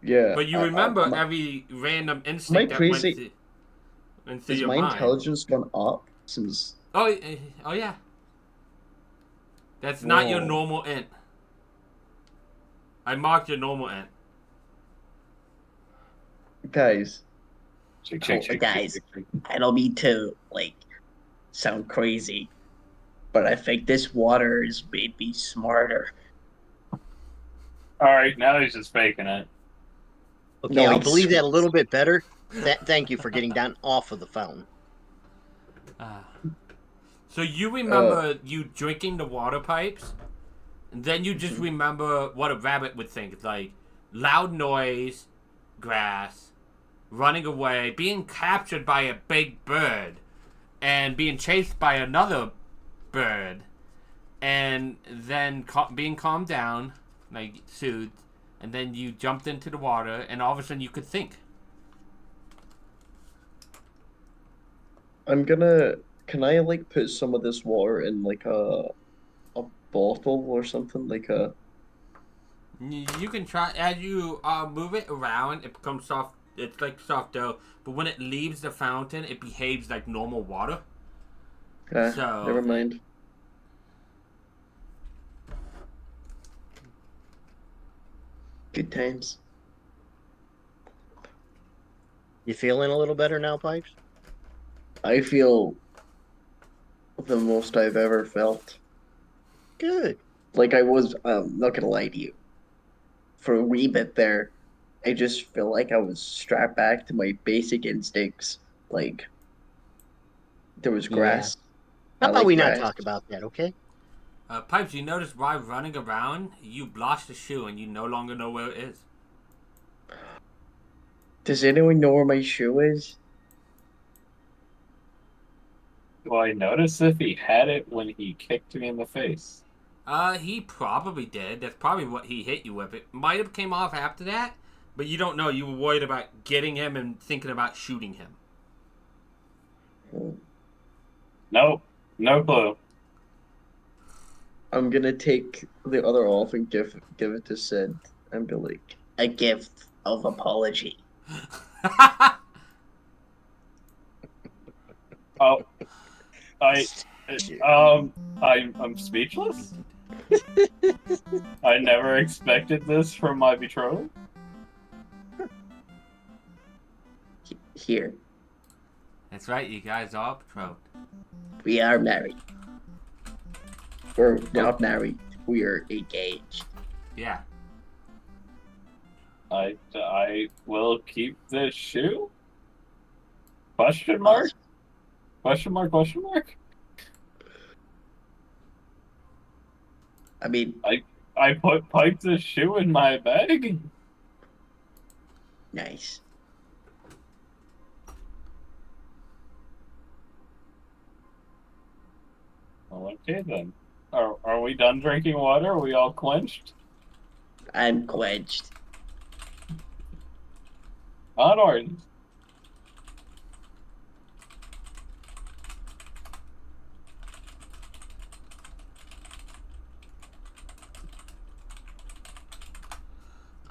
Yeah. But you remember every random instinct that went crazy? into Has your my mind. intelligence gone up since... Oh yeah. That's not your Whoa. normal int. I marked your normal int. Guys, Guys, I don't mean to sound crazy, but I think this water has made me smarter. All right, now he's just faking it. Okay, No, I'll it's believe that a sweet. little bit better. Thank you for getting down off of the fountain. So you remember you drinking the water pipes, and then you just remember what a rabbit would think. It's like loud noise, grass, running away, being captured by a big bird, and being chased by another bird, and then being calmed down, like soothed, and then you jumped into the water, and all of a sudden you could think. can I put some of this water in a bottle or something You can try as you move it around. It becomes soft. It's like soft dough, but when it leaves the fountain, it behaves like normal water. So never mind. Good times. You feeling a little better now, Pipes? I feel the most I've ever felt. Good. I was not gonna lie to you. For a wee bit there, I just feel like I was strapped back to my basic instincts. Like there was grass. How I about like we not grass. talk about that, okay? Pipes, you notice while running around, you lost a shoe and you no longer know where it is. Does anyone know where my shoe is? Well, I noticed if he had it when he kicked me in the face. He probably did. That's probably what he hit you with. It might have came off after that, but you don't know. You were worried about getting him and thinking about shooting him. Nope, no clue. I'm gonna take the other off and give it to Sid and be like, A gift of apology. Oh, I'm speechless. I never expected this from my betrothed. Here, That's right. You guys are betrothed. we are married. We're not married. We are engaged. Yeah. I will keep this shoe. Question mark? Question mark? Question mark? I mean, I put Pipe's shoe in my bag. nice. Well, okay then. Are we done drinking water? Are we all quenched? I'm quenched. Onward.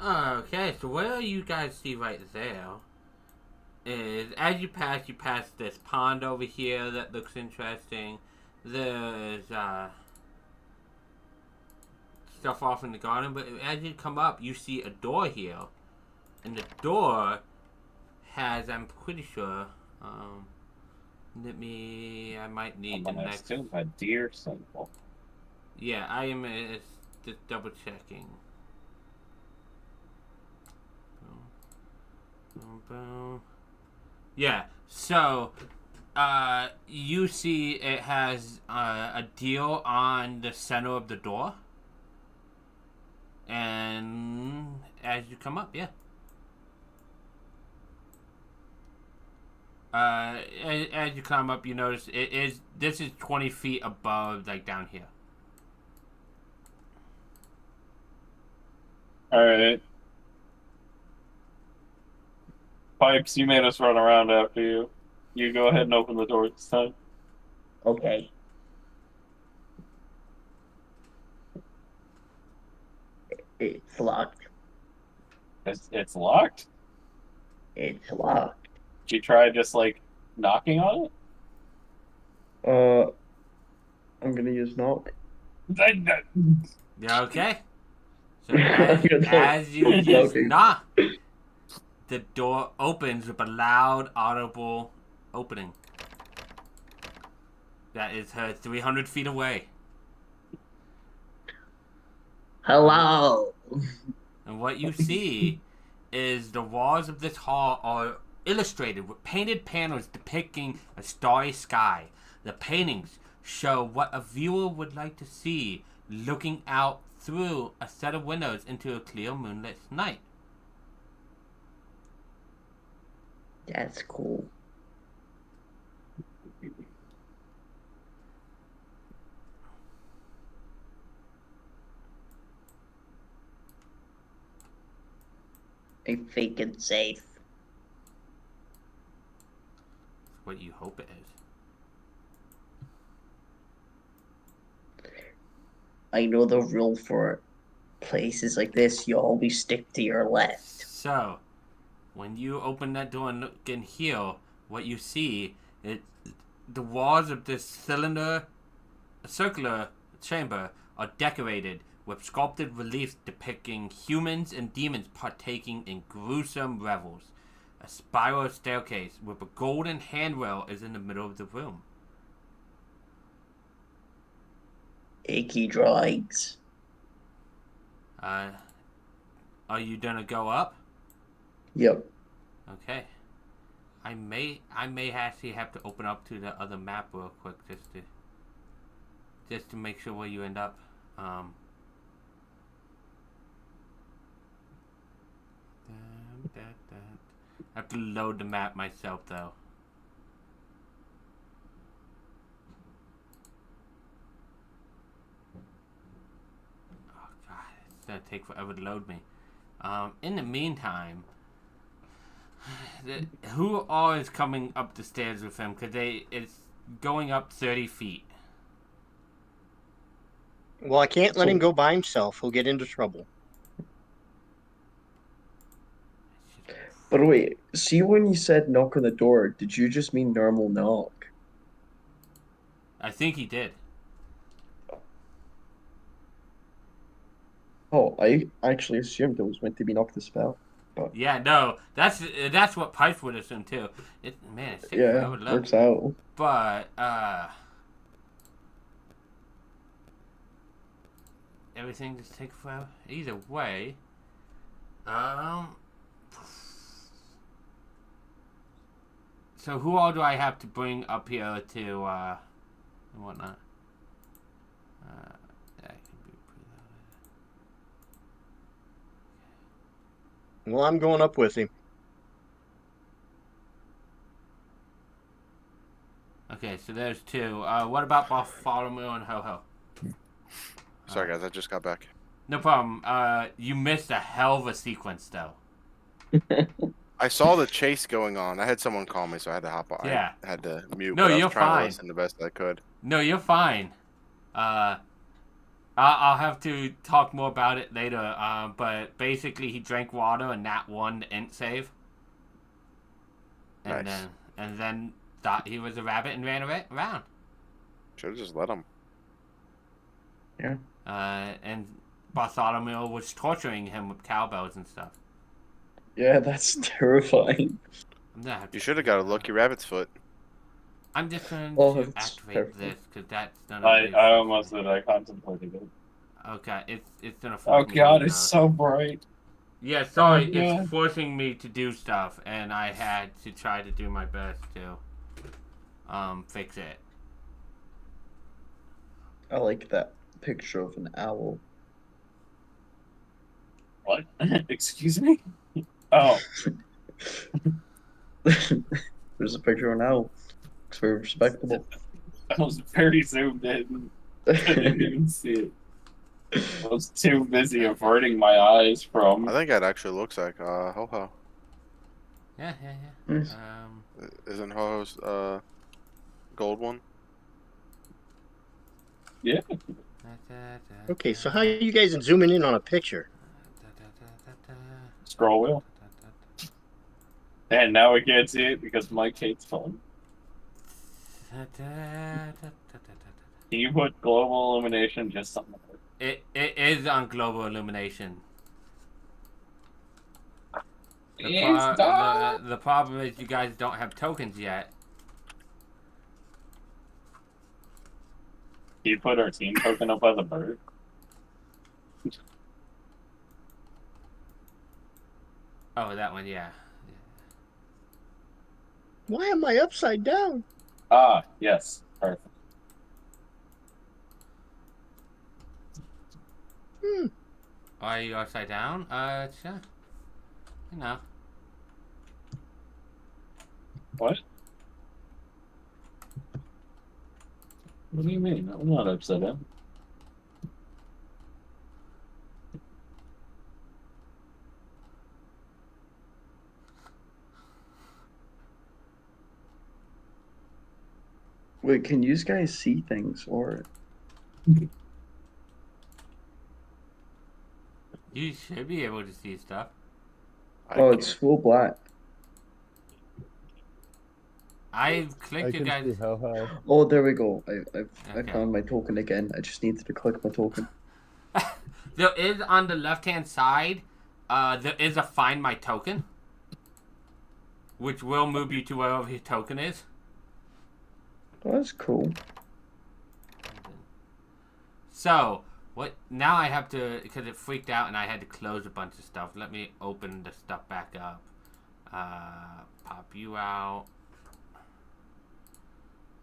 Okay, so where you guys see right there is as you pass this pond over here that looks interesting. There's stuff off in the garden, but as you come up, you see a door here, and the door has, I'm pretty sure, I might need the I'm gonna next. assume a deer symbol. Yeah, I am just double checking. Yeah, so you see it has a deal on the center of the door, and as you come up, yeah. As you come up, you notice this is 20 feet above, like down here. All right. Pipes, you made us run around after you. You go ahead and open the door this time. Okay. It's locked. It's locked? It's locked. Did you try just like knocking on I'm gonna use knock. it? Yeah, okay. So as you use Okay. knock, the door opens with a loud, audible opening. That is her 300 feet away. Hello. And what you see is the walls of this hall are illustrated with painted panels depicting a starry sky. The paintings show what a viewer would like to see looking out through a set of windows into a clear moonlit night. That's cool. I think it's safe. It's what you hope it is. I know the rule for places like this. You always stick to your left. So, when you open that door and look in here, what you see is the walls of this circular chamber are decorated with sculpted reliefs depicting humans and demons partaking in gruesome revels. A spiral staircase with a golden handrail is in the middle of the room. Icky drawings. Are you gonna go up? Yep. Okay. I may actually have to open up to the other map real quick just to make sure where you end up. I have to load the map myself though. Oh god, it's gonna take forever to load me. In the meantime, who all is coming up the stairs with him? Because it's going up 30 feet. Well, I can't let him go by himself. He'll get into trouble. But wait, see when you said knock on the door, did you just mean normal knock? I think he did. Oh, I actually assumed it was meant to be knock the spell. But Yeah, no, that's what Pipe would assume too. It's taking yeah, forever to load. works out. But everything just takes forever. Either way, so who all do I have to bring up here to and whatnot? That can be preloaded. Well, I'm going up with him. Okay, so there's two. What about Bartholomew and Ho Ho? Sorry, guys, I just got back. No problem. You missed a hell of a sequence though. I saw the chase going on. I had someone call me, so I had to hop on. Yeah. I had to mute. No, but I you're was trying fine. to listen the best I could. No, you're fine. I'll have to talk more about it later. But basically, he drank water and that one the int save. And Nice. then thought he was a rabbit and ran around. Should have just let him. Yeah. And Bartholomew was torturing him with cowbells and stuff. Yeah, that's terrifying. You should have got a lucky rabbit's foot. I'm just going Oh, to that's activate perfect. this because that's gonna. I almost did. I contemplated it. Okay, it's gonna. Oh force me god, to, it's so bright. Yeah, sorry, Oh, yeah. it's forcing me to do stuff, and I had to try to do my best to fix it. I like that picture of an owl. What? Excuse me? Oh, There's a picture of an owl. Looks very respectable. I was very zoomed in. I didn't even see it. I was too busy averting my eyes from. I think that actually looks like Ho Ho. Yeah. Nice. Isn't Ho Ho's gold one? Yeah. Okay, so how are you guys zooming in on a picture? Scroll wheel. And now we can't see it because Mike hates phone. Can you put global illumination just something? it is on global illumination. It's dark. The problem is you guys don't have tokens yet. You put our team token up by the bird. Oh, that one, yeah. Why am I upside down? Ah, yes, perfect. Are you upside down? Sure. You know. What? What do you mean? I'm not upside down. Wait, can you guys see things or? You should be able to see stuff. Oh, it's full black. I've I clicked you can guys. see how high. Oh, there we go. I Okay. found my token again. I just needed to click my token. There is on the left-hand side, there is a Find My Token, which will move you to wherever your token is. Oh, that's cool. So, what now I have to, because it freaked out and I had to close a bunch of stuff. Let me open the stuff back up. Pop you out.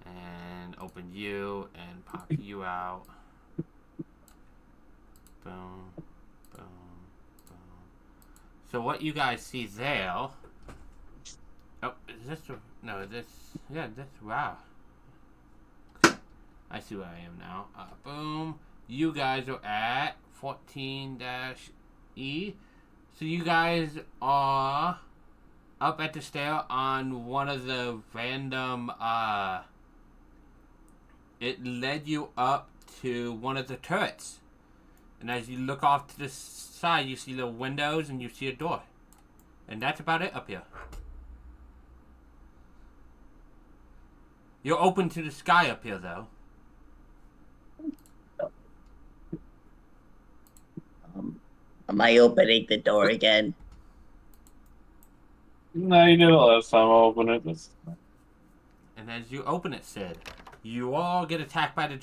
And open you and pop you out. Boom, boom, boom. So what you guys see there? Oh, is this? No, this. Yeah, this. Wow. I see where I am now. Boom. You guys are at 14-E. So you guys are up at the stair on one of the random. It led you up to one of the turrets. And as you look off to the side, you see little windows and you see a door. And that's about it up here. You're open to the sky up here, though. Am I opening the door again? No, you did it last time I opened it. And as you open it, Sid, you all get attacked by the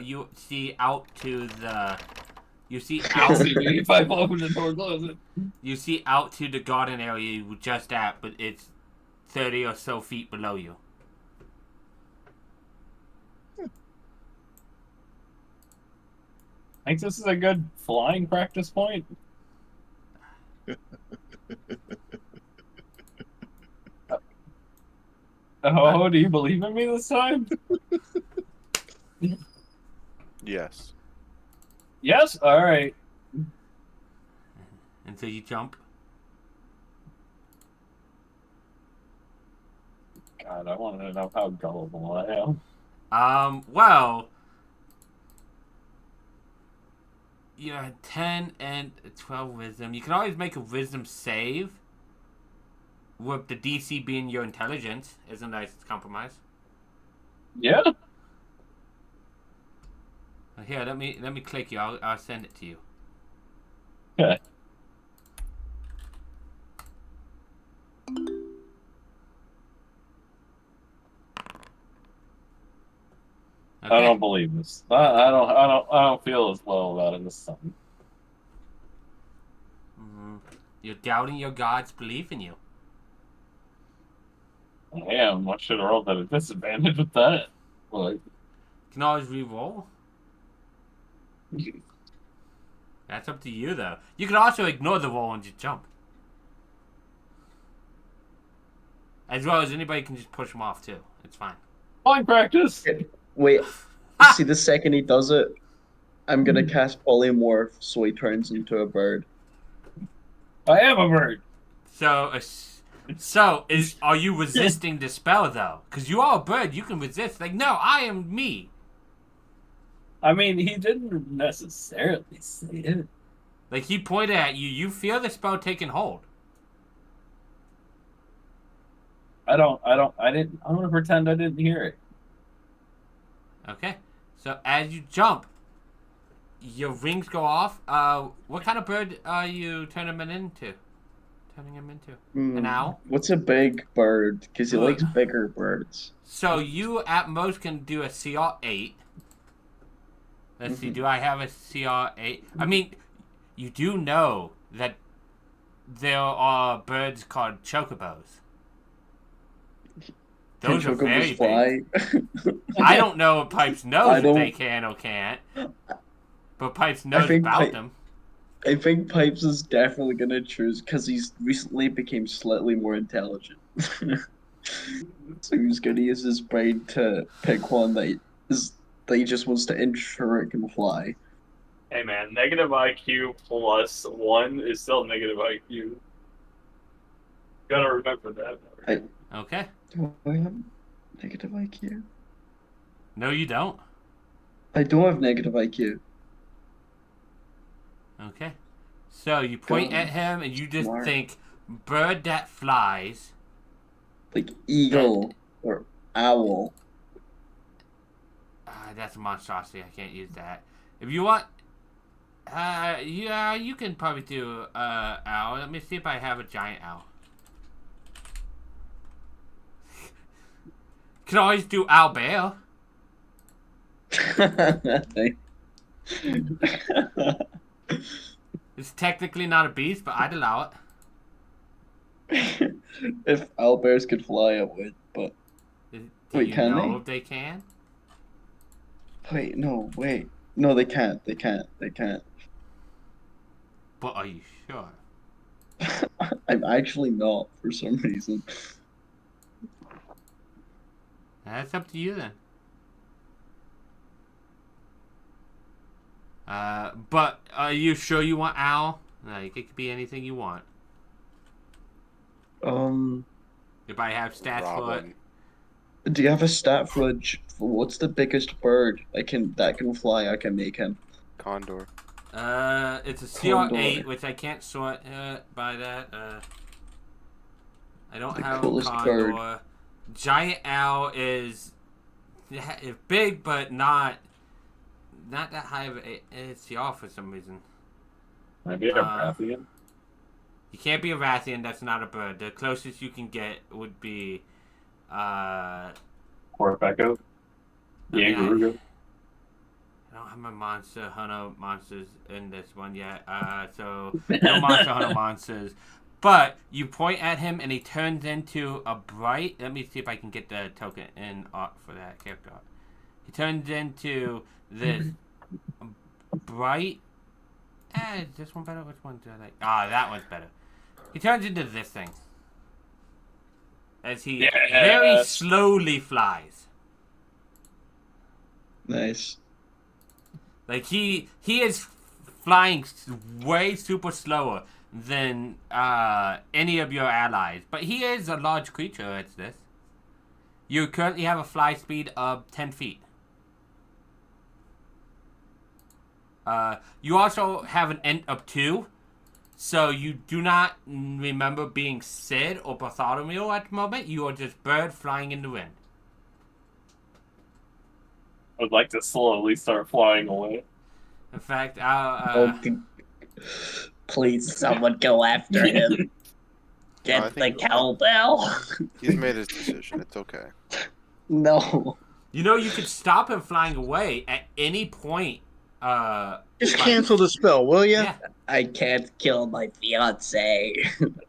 you see out to the... You see out... If I open the door, close it. You see out to the garden area you were just at, but it's 30 or so feet below you. Think this is a good flying practice point? Oh, do you believe in me this time? Yes. Yes? Alright. And so you jump. God, I want to know how gullible I am. Well... You had 10 and 12 wisdom. You can always make a wisdom save. With the DC being your intelligence. Is a nice compromise. Yeah? Here, let me click you. I'll send it to you. Okay. Okay. I don't believe this. I don't feel as low about it this time. You're doubting your God's belief in you. I am. I should have rolled at a disadvantage with that. Like, You can always re-roll. That's up to you, though. You can also ignore the roll and just jump. As well as anybody can just push them off, too. It's fine. flying practice. Wait, see the second he does it, I'm gonna cast polymorph so he turns into a bird. I am a bird. Are you resisting the spell, though? Because you are a bird, you can resist. Like, no, I am me. I mean, he didn't necessarily say it. Like, he pointed at you. You feel the spell taking hold. I'm gonna pretend I didn't hear it. Okay. So, as you jump, your rings go off. What kind of bird are you turning him into? An owl? What's a big bird? Because he Ugh. likes bigger birds. So you at most can do a CR8. Let's see, do I have a CR8? I mean, you do know that there are birds called chocobos. Those are very big. I don't know if Pipes knows if they can or can't. But Pipes knows about them. I think Pipes is definitely gonna choose because he's recently became slightly more intelligent. So he's gonna use his brain to pick one that he just wants to ensure it can fly. Hey man, negative IQ plus 1 is still negative IQ. Gotta remember that. Okay. Do I have negative IQ? No, you don't. I don't have negative IQ. Okay. So you point at him and you just Smart. think, bird that flies. Like eagle or owl. That's a monstrosity. I can't use that. If you want, you can probably do owl. Let me see if I have a giant owl. Can always do owl bear. It's technically not a beast, but I'd allow it. If owlbears could fly, I would, but Do Wait, you can know they? if they can? wait, no, they can't. But are you sure? I'm actually not for some reason. That's up to you then. But are you sure you want owl? Like, it could be anything you want. If I have stats for it. Robin. Do you have a stat for what's the biggest bird that can fly? I can make him. Condor. It's a Condor. CR8, which I can't sort by that. I don't The have a coolest condor. bird. Giant owl is big, but not that high of a CR for some reason. Maybe a Rathian. You can't be a Rathian. That's not a bird. The closest you can get would be Or a Becco. I mean, Yangaruga. I don't have my Monster Hunter monsters in this one yet. So no Monster Hunter monsters. But you point at him and he turns into a bright. Let me see if I can get the token in art for that character art. He turns into this bright. Is this one better? Which one do I like? That one's better. He turns into this thing as he very slowly flies. Nice. Like he is flying way super slower than any of your allies, but he is a large creature. It's this. You currently have a fly speed of 10 feet. You also have an int of 2, so you do not remember being Sid or Bartholomew at the moment. You are just bird flying in the wind. I would like to slowly start flying away. In fact, Please, someone go after him. I Get the think- cowbell. He's made his decision. It's okay. No. you know you could stop him flying away at any point. Just cancel the spell, will ya? Yeah. I can't kill my fiance.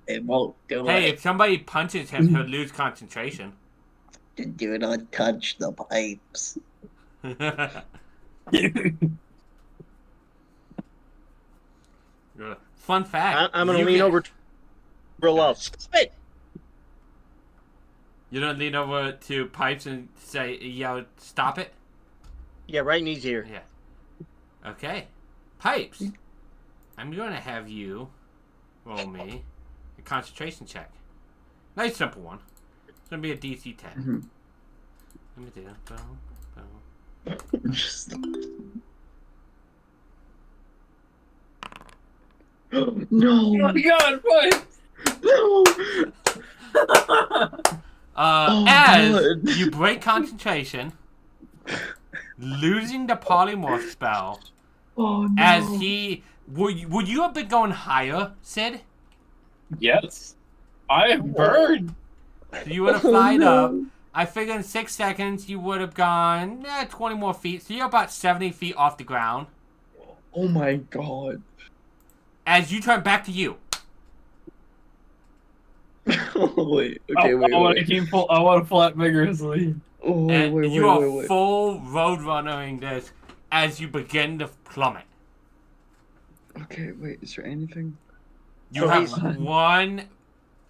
It won't do Hey, it. if somebody punches him, he'll lose concentration. Do not touch the pipes. Fun fact. I'm gonna you lean can- over to roll out. Spit. You don't lean over to Pipes and yell, stop it? Yeah, right in his ear. Yeah. Okay. Pipes, I'm going to have you roll me a concentration check. Nice simple one. It's going to be a DC 10. Mhm. Let me do that. Boom, boom. Just... No. Oh my god, what? No. As God. you break concentration, losing the polymorph spell, Oh no. As he... Would you have been going higher, Sid? Yes. I am burned. So you would have Oh, flied no. up. I figure in 6 seconds you would have gone 20 more feet. So you're about 70 feet off the ground. Oh my god. As you turn back to you. Wait. Okay. I want to Wait. keep full. I want to flap vigorously. Oh And wait. you are Wait. full roadrunnering this as you begin to plummet. Okay. Wait. Is there anything? You So have he's- one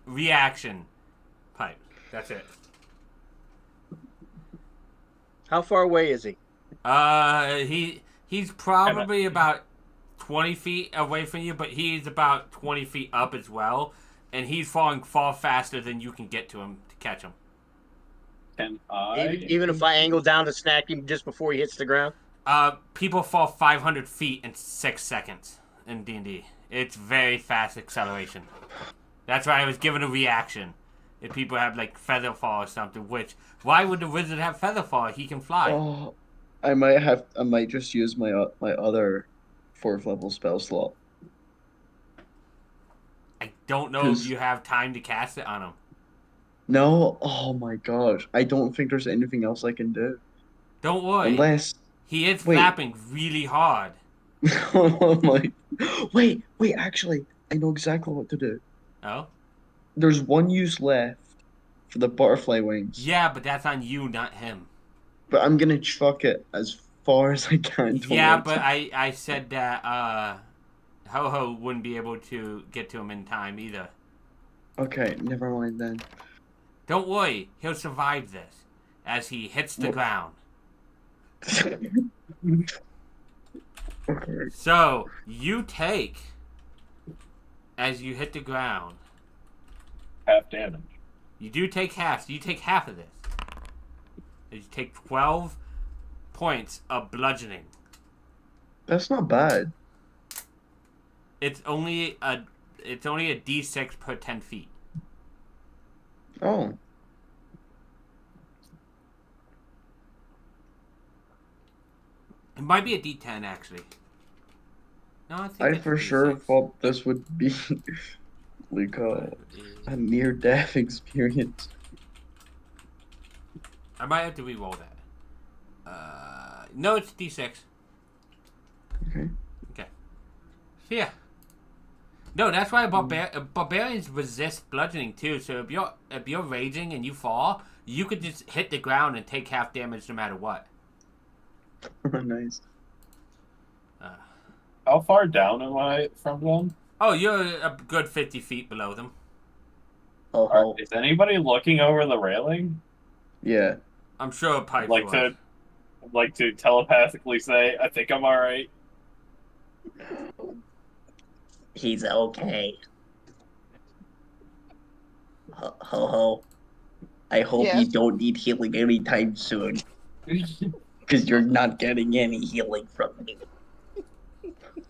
reaction pipe. That's it. How far away is he? He's probably about 20 feet away from you, but he's about 20 feet up as well, and he's falling far faster than you can get to him to catch him. Can I? Even if I angle down to snack him just before he hits the ground? People fall 500 feet in 6 seconds in D&D. It's very fast acceleration. That's why I was given a reaction. If people have like feather fall or something, which why would the wizard have feather fall? He can fly. Oh, I might just use my other 4th level spell slot. I don't know if you have time to cast it on him. No. Oh my gosh. I don't think there's anything else I can do Don't worry. unless. He is Wait. flapping really hard. Oh my. Wait. Actually, I know exactly what to do. Oh? There's one use left for the butterfly wings. Yeah, but that's on you, not him. But I'm gonna chuck it as far as I can. Yeah, towards but him. I said that Ho-Ho wouldn't be able to get to him in time either. Okay, never mind then. Don't worry, he'll survive this as he hits the Well- ground. Okay. So, you take, as you hit the ground, Half damage. you do take half. So you take half of this. You take 12 points of bludgeoning. That's not bad. It's only a D6 per 10 feet. Oh. It might be a D10 actually. No, I think I it's for a sure D6. thought this would be like a near death experience. I might have to re-roll that. No, it's D6. Okay. Okay. So yeah. No, that's why barbarians resist bludgeoning too. So if you're raging and you fall, you could just hit the ground and take half damage no matter what. Nice. How far down am I from them? Oh, you're a good 50 feet below them. Oh, Is anybody looking over the railing? Yeah. I'm sure Pipes Like was. I'd like to telepathically say, I think I'm alright. he's okay. Ho ho. I hope you Yes. don't need healing anytime soon, because you're not getting any healing from me.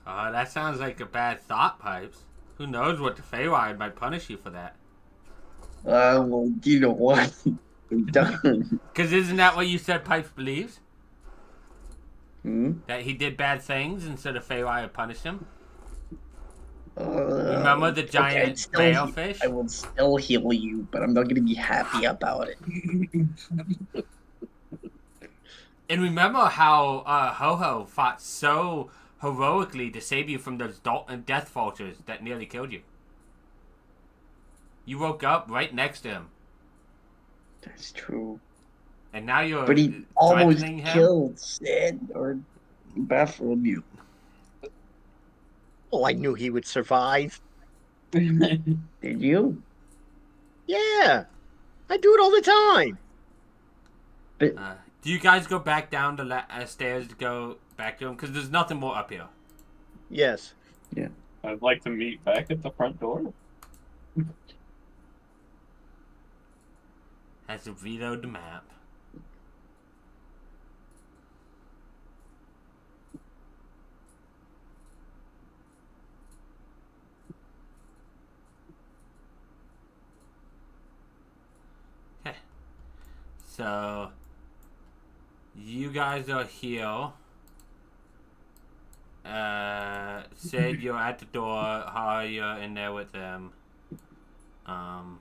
That sounds like a bad thought, Pipes. Who knows what the Feywild might punish you for that? Well, you know what? I'm done. Because isn't that what you said Pipes believes? Hmm? That he did bad things and so the Feywild punished him? Uh, Remember the giant baleffish? I will still heal you, but I'm not gonna be happy about it. And remember how Ho-Ho fought so heroically to save you from those death vultures that nearly killed you. You woke up right next to him. That's true. And now you're But he almost threatening him? killed Sid or Bartholomew. Oh, I knew he would survive. Did you? Yeah, I do it all the time. But Do you guys go back down the stairs to go back to him? Because there's nothing more up here. Yes. I'd like to meet back at the front door. Has to reload the map. Okay. So, you guys are here. Sid, you're at the door. Har, you're in there with them. Okay.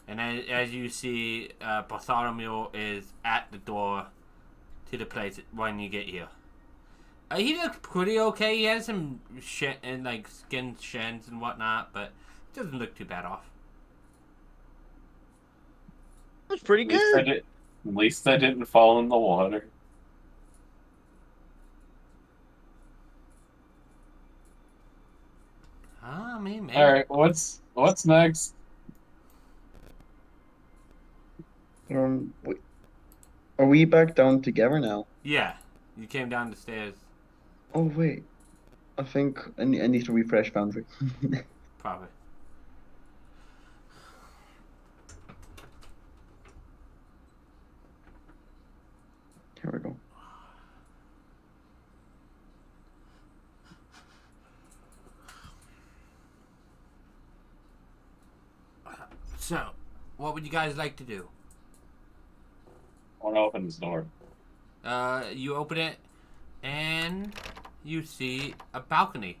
And as you see, Bartholomew is at the door to the place when you get here. He looks pretty okay. He has some shit and like skin shins and whatnot, but doesn't look too bad off. That's pretty At least good. at least I didn't fall in the water. I mean, maybe. All right, what's next? Wait, are we back down together now? Yeah, you came down the stairs, Oh wait, I think I need to refresh Foundry. probably. Here we go. So, what would you guys like to do? I want to open this door. You open it, and you see a balcony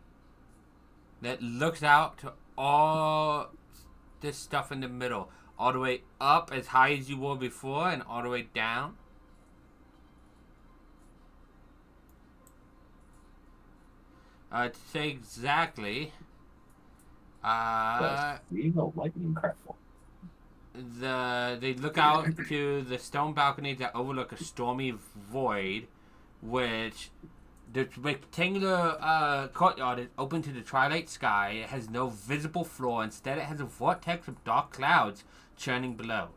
that looks out to all this stuff in the middle, all the way up as high as you were before, and all the way down. To say exactly, Leave the lightning crackle. they look out to the stone balconies that overlook a stormy void, which the rectangular courtyard is open to the twilight sky. It has no visible floor. Instead, it has a vortex of dark clouds churning below.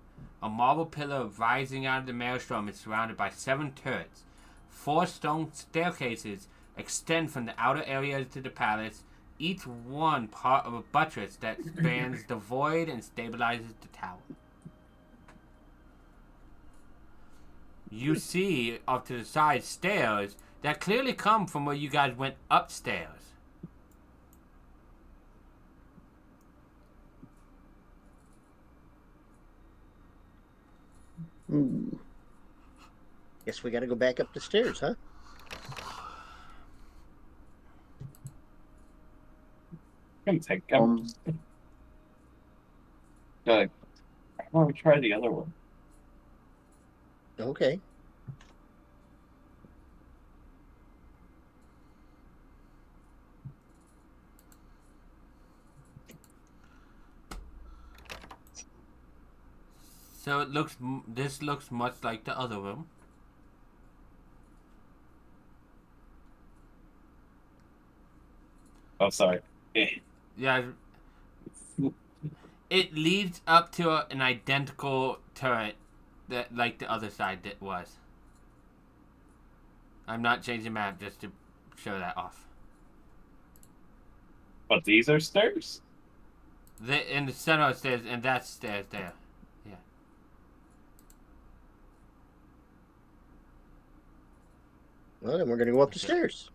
A marble pillar rising out of the maelstrom is surrounded by 7 turrets. 4 stone staircases extend from the outer areas to the palace, each one part of a buttress that spans the void and stabilizes the tower. You see off to the side stairs that clearly come from where you guys went upstairs. Ooh. Guess we got to go back up the stairs, huh? I'm gonna take. Um, I want to try the other one. Okay. So it looks. This looks much like the other room. Oh, sorry. Yeah. It leads up to an identical turret that, like the other side that was. I'm not changing map just to show that off. But these are stairs? In the center of stairs, and that's stairs there. Yeah. Well, then we're going to go up the stairs.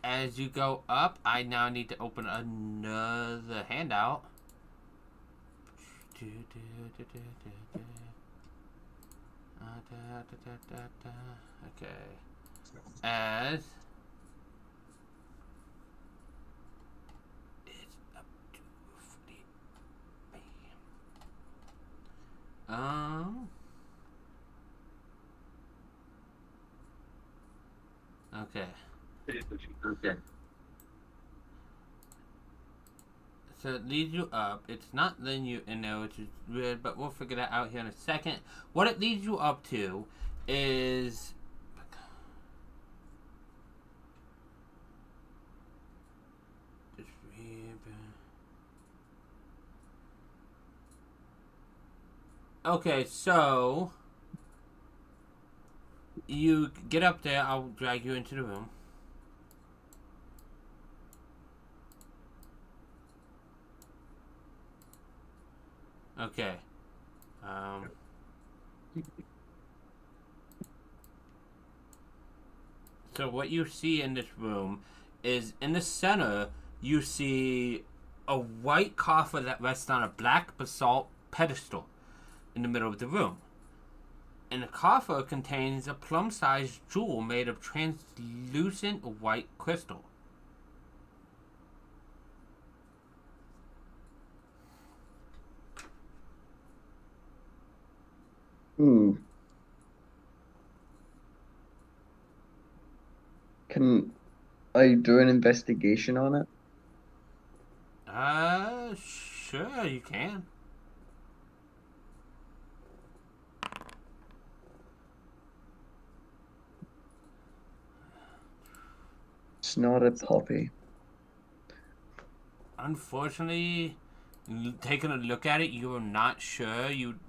As you go up, I now need to open another handout. Okay. As it's up to 40. Okay. Okay. So it leads you up. It's not letting you in there, which is weird, but we'll figure that out here in a second. What it leads you up to is... Okay, so... You get up there, I'll drag you into the room. Okay. So what you see in this room is in the center you see a white coffer that rests on a black basalt pedestal in the middle of the room. And the coffer contains a plum-sized jewel made of translucent white crystal. Hmm. Can I do an investigation on it? Sure, you can. It's not a puppy. Unfortunately, taking a look at it, you are not sure. You'd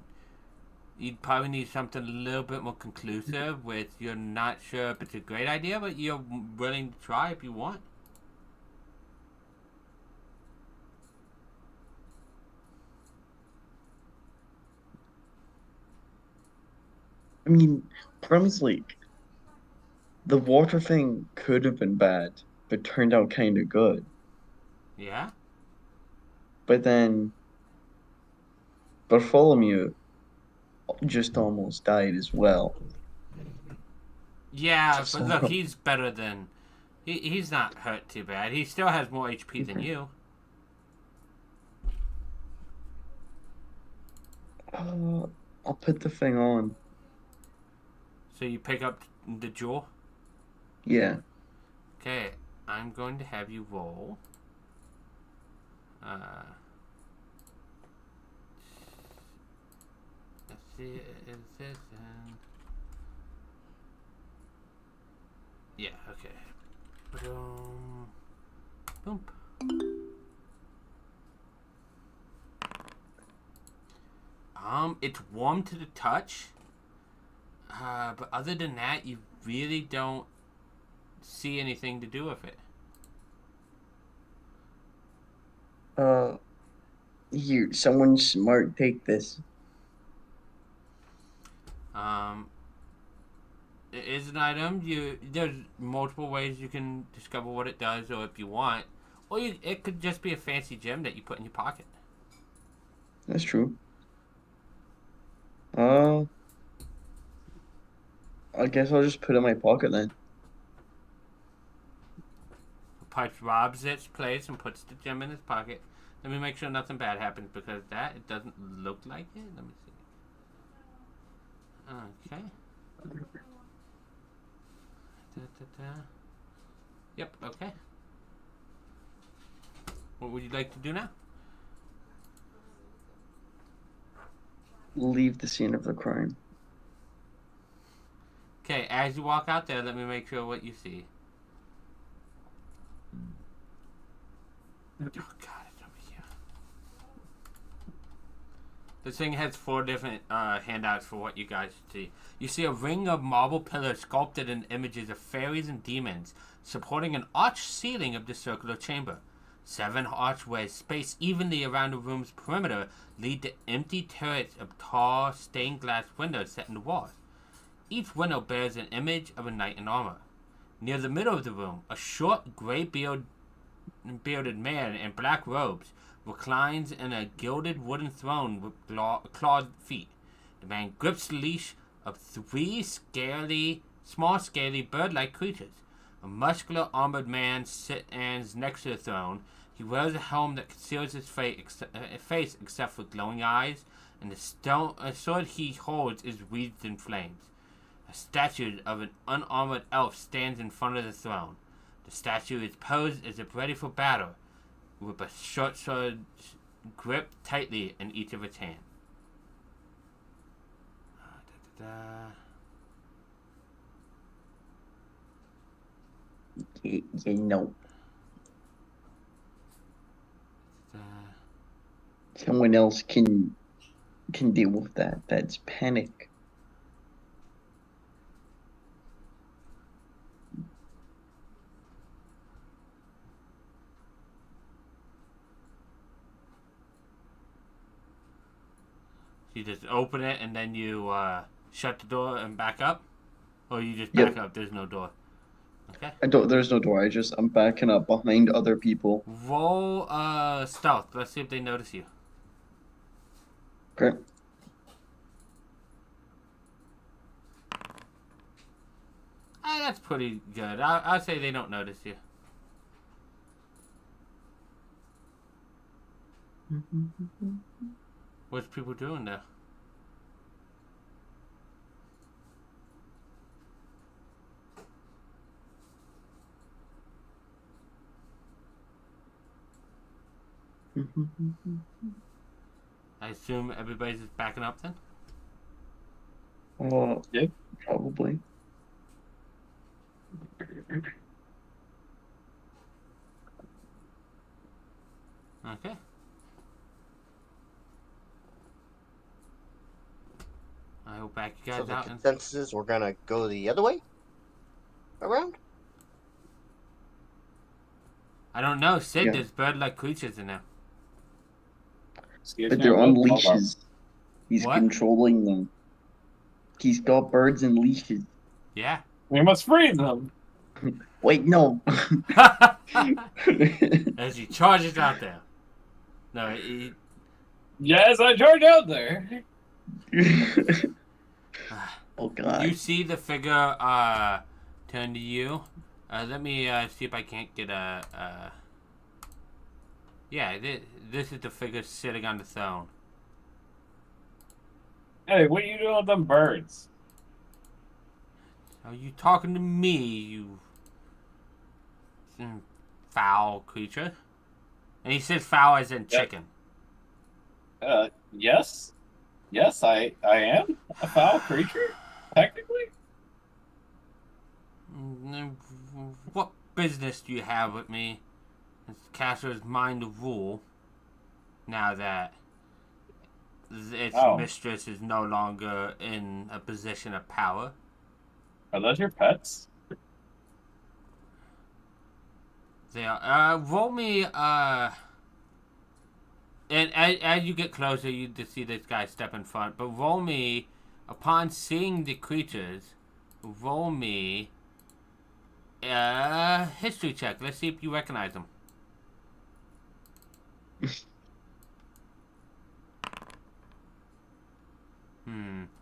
probably need something a little bit more conclusive, which you're not sure if it's a great idea, but you're willing to try if you want. I mean, premise like the water thing could have been bad, but turned out kind of good. Yeah? But then Bartholomew just almost died as well. Yeah, but look, So, he's better than... he's not hurt too bad. He still has more HP than you. I'll put the thing on. So you pick up the jewel? Yeah. Okay, I'm going to have you roll. Let's see, is this... yeah, okay. Boom. Boom. It's warm to the touch. But other than that, you really don't see anything to do with it. Here, someone smart take this. It is an item. There's multiple ways you can discover what it does, or if you want, or it could just be a fancy gem that you put in your pocket. That's true. I guess I'll just put it in my pocket then. Pipes robs its place and puts the gem in his pocket. Let me make sure nothing bad happens because it doesn't look like it. Let me see. Okay. Yep, okay. What would you like to do now? Leave the scene of the crime. Okay, as you walk out there, let me make sure what you see. Oh god, it's over here. This thing has 4 different handouts for what you guys see. You see a ring of marble pillars sculpted in images of fairies and demons, supporting an arched ceiling of the circular chamber. 7 archways spaced evenly around the room's perimeter lead to empty turrets of tall, stained glass windows set in the walls. Each window bears an image of a knight in armor. Near the middle of the room, a short, gray-bearded man in black robes reclines in a gilded wooden throne with clawed feet. The man grips the leash of 3 small, scaly, bird-like creatures. A muscular, armored man stands next to the throne. He wears a helm that conceals his face except for glowing eyes, and the sword he holds is wreathed in flames. A statue of an unarmored elf stands in front of the throne. The statue is posed as if ready for battle, with a short sword gripped tightly in each of its hands. No. Someone else can deal with that. That's panic. You just open it and then you shut the door and back up? Or you just back up, there's no door? Okay. There's no door. I'm backing up behind other people. Roll stealth. Let's see if they notice you. Okay. That's pretty good. I'll say they don't notice you. What's people doing there? I assume everybody's just backing up then? Yeah. Probably. Okay. I will back you So guys the out. And consensus is we're gonna go the other way around. I don't know. Sid, Yeah. there's bird-like creatures in there. Excuse But me, they're on hold on. leashes. He's What? controlling them. He's got birds and leashes. Yeah. We must free them. Wait, no. As he charges out there. No, he... Yes, I charge out there. Oh god. You see the figure turn to you. Let me see if I can't get a... Yeah, this is the figure sitting on the throne. Hey, what are you doing with them birds? Are you talking to me, you foul creature? And he says foul as in chicken. Yes. Yes, I am a foul creature, technically. What business do you have with me? It's Castro's mine to rule. Now that its mistress is no longer in a position of power. Are those your pets? They are. Roll me. And as you get closer, you just see this guy step in front. But roll me, upon seeing the creatures, roll me a history check. Let's see if you recognize them.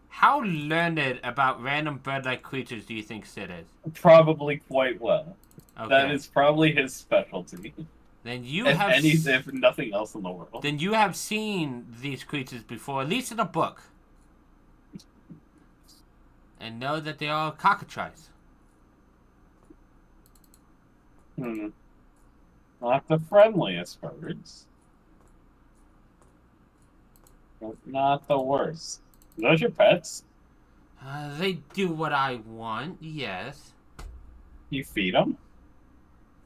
How learned about random bird-like creatures do you think Sid is? Probably quite well. Okay. That is probably his specialty. Then you if nothing else in the world. Then you have seen these creatures before, at least in a book. And know that they are cockatrices. Not the friendliest birds. But not the worst. Are those your pets? They do what I want, yes. You feed them?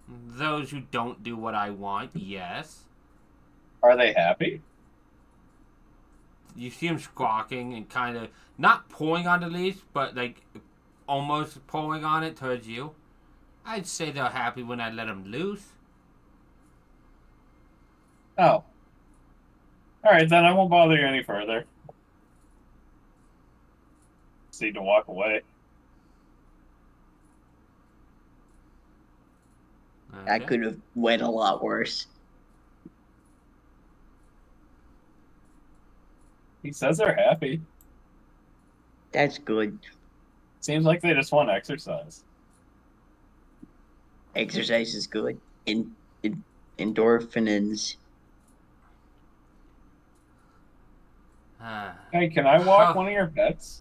Those who don't do what I want, yes. Are they happy? You see them squawking and kind of not pulling on the leash, but like almost pulling on it towards you. I'd say they're happy when I let them loose. Oh. Alright, then I won't bother you any further. Just need to walk away. Okay. That could have went a lot worse. He says they're happy. That's good. Seems like they just want exercise. Exercise is good. Endorphins. Hey, can I walk one of your pets?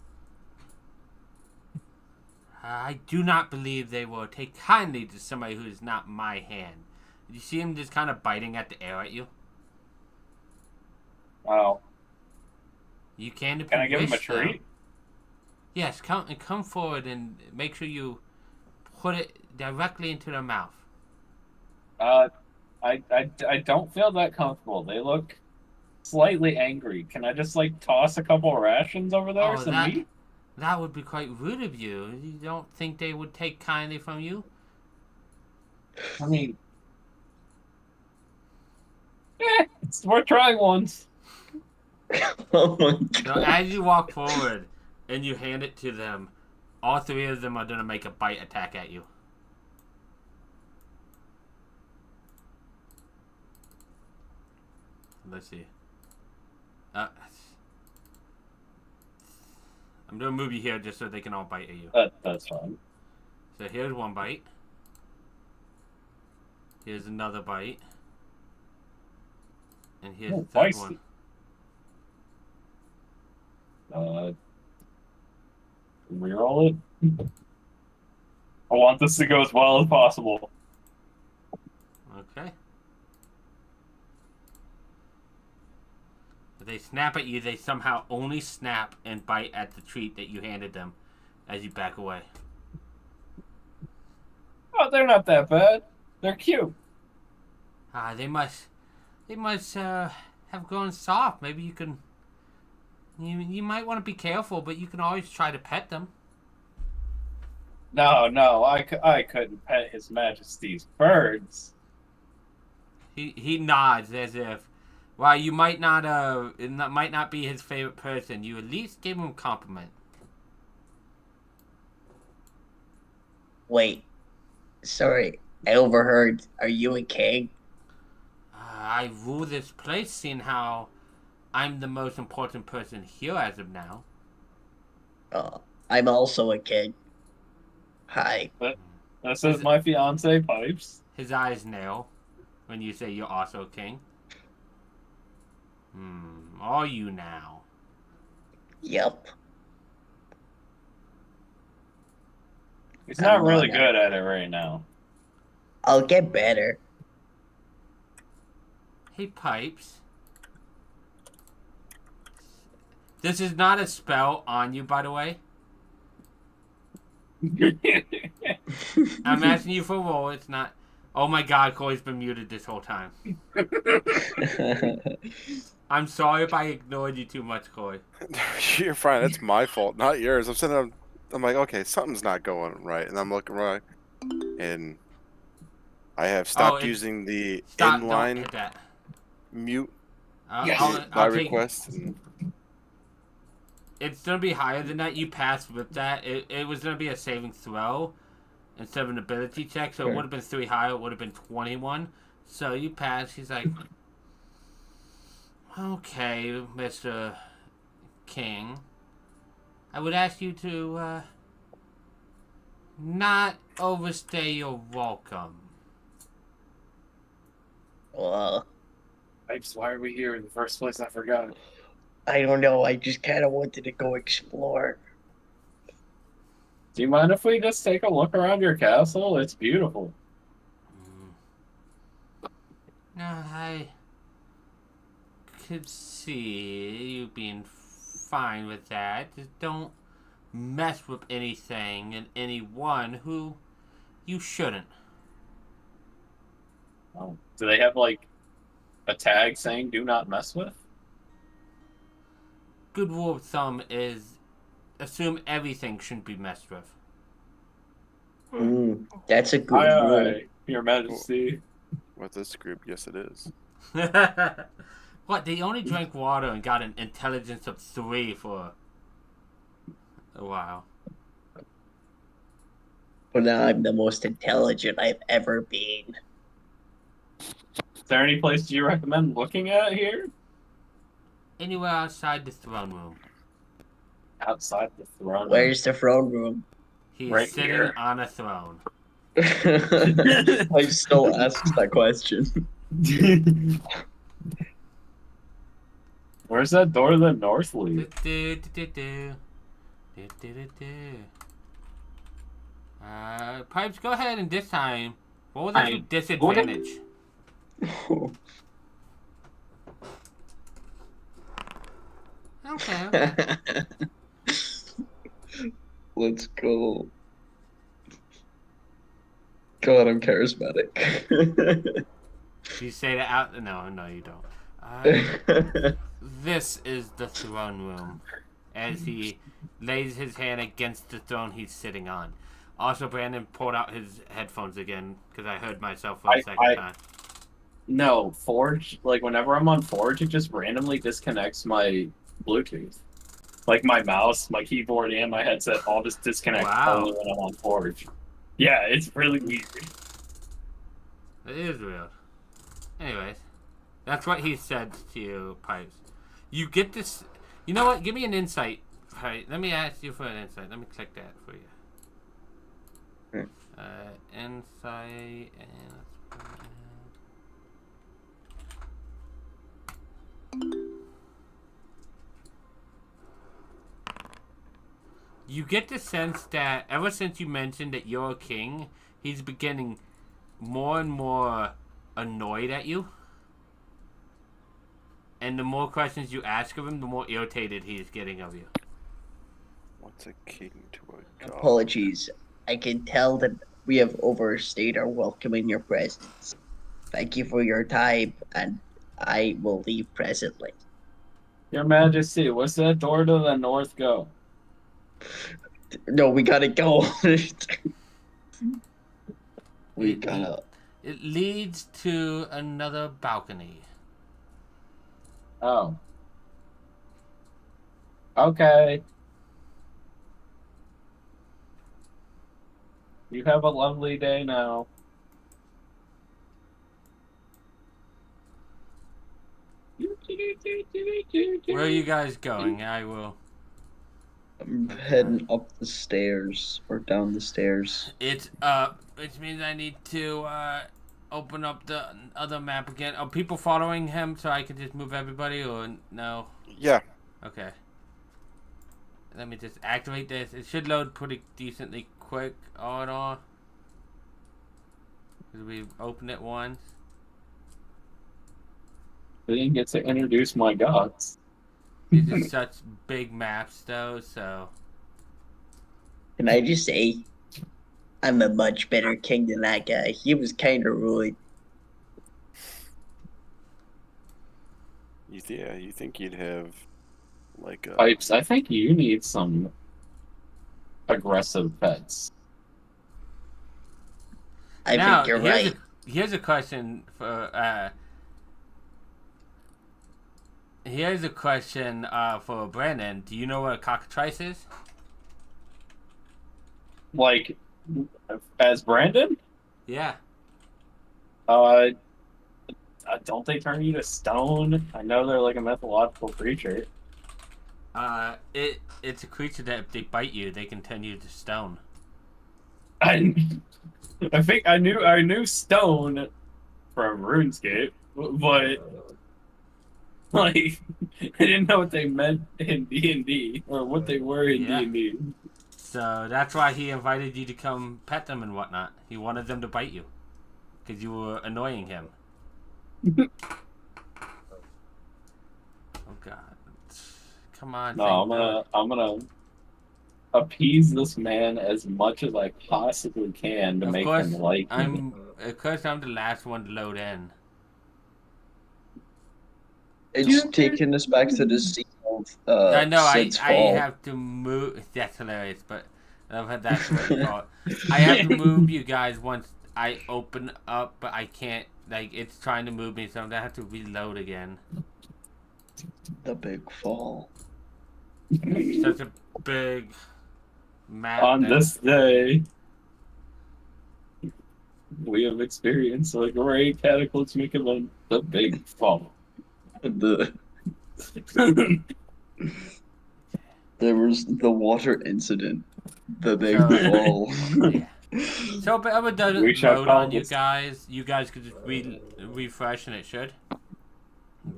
I do not believe they will take kindly to somebody who is not my hand. You see him just kind of biting at the air at you? Wow. You can if Can you I give him a wish, treat? though. Yes, come forward and make sure you put it directly into their mouth. I don't feel that comfortable. They look slightly angry. Can I just like toss a couple rations over there? Some meat? That would be quite rude of you. You don't think they would take kindly from you? I mean, it's worth trying once. Oh my So god. as you walk forward and you hand it to them, all three of them are going to make a bite attack at you. Let's see. I'm going to move you here just so they can all bite at you. That's fine. So here's one bite. Here's another bite. And here's the third spicy. one. Reroll it. I want this to go as well as possible. Okay. If they snap at you, they somehow only snap and bite at the treat that you handed them as you back away. Oh, they're not that bad. They're cute. They must have grown soft. Maybe you can. You might want to be careful, but you can always try to pet them. No, I couldn't pet His Majesty's birds. He nods as if, while you might not it might not be his favorite person, you at least give him a compliment. Wait, sorry, I overheard. Are you a king? I rule this place, seeing how I'm the most important person here as of now. I'm also a king. Hi. That says my fiance Pipes. His eyes narrow when you say you're also king. Are you now? Yep. He's not I'm really not. good at it right now. I'll get better. Hey, Pipes. This is not a spell on you, by the way. I'm asking you for a roll. It's not. Oh my God, Corey's been muted this whole time. I'm sorry if I ignored you too much, Corey. You're fine. It's my fault, not yours. I'm sitting there, I'm like, okay, something's not going right. And I'm looking right. And I have stopped using the Don't inline hit that. mute Yes. by I'll take. request. And It's gonna be higher than that. You passed with that. It was gonna be a saving throw instead of an ability check, so it would have been 3 higher. It would have been 21. So you passed. He's like, okay, Mr. King, I would ask you to not overstay your welcome. Well, Pipes, why are we here in the first place? I forgot. I don't know. I just kind of wanted to go explore. Do you mind if we just take a look around your castle? It's beautiful. No, I could see you being fine with that. Just don't mess with anything and anyone who you shouldn't. Oh, do they have like a tag saying "Do not mess with"? Good rule of thumb is assume everything shouldn't be messed with. That's a good Aye, rule. aye, Your Majesty. with this group, yes, it is. What? They only drank water and got an intelligence of 3 for a while. But now I'm the most intelligent I've ever been. Is there any place you recommend looking at here? Anywhere outside the throne room. Outside the throne. Where's the throne room? He's Right sitting here. on a throne. I still asks that question. Where's that door to the north lead? Pipes, go ahead and this time. What was that disadvantage? Okay. Let's go. God, I'm charismatic. You say that out? No, you don't. This is the throne room. As he lays his hand against the throne he's sitting on. Also, Brandon pulled out his headphones again because I heard myself for a second time. No, Forge, like whenever I'm on Forge, it just randomly disconnects my Bluetooth. Like my mouse, my keyboard, and my headset all just disconnect only when I'm on Forge. Yeah, it's really weird. It is weird. Anyways, that's what he said to you, Pipes. You get this. You know what? Give me an insight. All right, let me ask you for an insight. Let me click that for you. Insight and you get the sense that ever since you mentioned that you're a king, he's beginning more and more annoyed at you. And the more questions you ask of him, the more irritated he is getting of you. What's a king to a god? Apologies. I can tell that we have overstayed our welcome in your presence. Thank you for your time, and I will leave presently. Your Majesty, what's that door to the north go? No, we gotta go. we It- gotta. It leads to another balcony. Oh. Okay. You have a lovely day now. Where are you guys going? I will. I'm heading up the stairs or down the stairs. It's up, which means I need to open up the other map again. Are people following him so I can just move everybody, or no? Yeah. Okay. Let me just activate this. It should load pretty decently quick, all in all. Because we opened it once. I didn't get to introduce my gods. These are such big maps, though, so. Can I just say, I'm a much better king than that guy. He was kind of rude. You think you'd have like a Pipes, I think you need some aggressive pets. I Now, think you're here's right. Here's a question for Brandon. Do you know what a cockatrice is? Like, as Brandon? Yeah. Don't they turn you to stone? I know they're like a mythological creature. It's a creature that if they bite you, they can turn you to stone. I think I knew stone from RuneScape, but like I didn't know what they meant in D&D or what they were in Yeah. D&D. So that's why he invited you to come pet them and whatnot. He wanted them to bite you because you were annoying him. Oh God! Come on. No, I'm gonna appease this man as much as I possibly can to make him like me. Of course, I'm the last one to load in. It's taking us back to the scene of I know. Sid's I fall. have to move. That's hilarious, but I've had that's what you call it. I have to move you guys once I open up, but I can't. Like it's trying to move me, so I'm gonna have to reload again. The big fall. Such a big map. On this day, we have experienced a great cataclysmic event, the Big Fall. There was the water incident. The big fall. Yeah. So, but I would We shall load call on you this- guys. You guys could just refresh, and it should.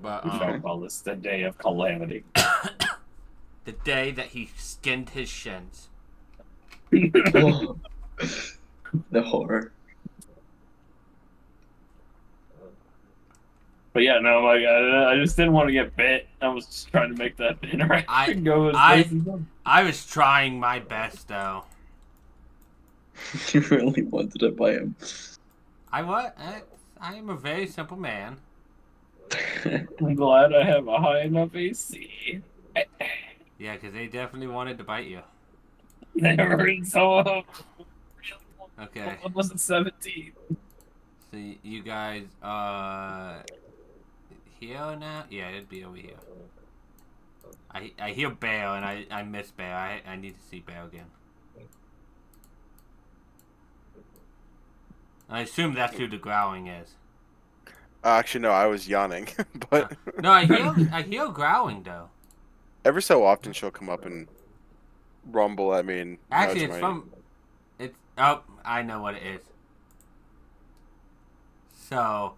But We shall call this the day of calamity. the day that he skinned his shins. Oh, the horror. But yeah, no, like I just didn't want to get bit. I was just trying to make that interaction go as fast as possible. I was trying my best, though. You really wanted to buy him. I am a very simple man. I'm glad I have a high enough AC. Yeah, because they definitely wanted to bite you. They hurt so up. Okay. I wasn't 17. So you guys here now? Yeah, it'd be over here. I hear Bear and I miss Bear. I need to see Bear again. I assume that's who the growling is. Actually, no, I was yawning, but No, I hear growling though. every so often she'll come up and rumble at me. And Actually, nudge it's my- from. It's oh, I know what it is. So,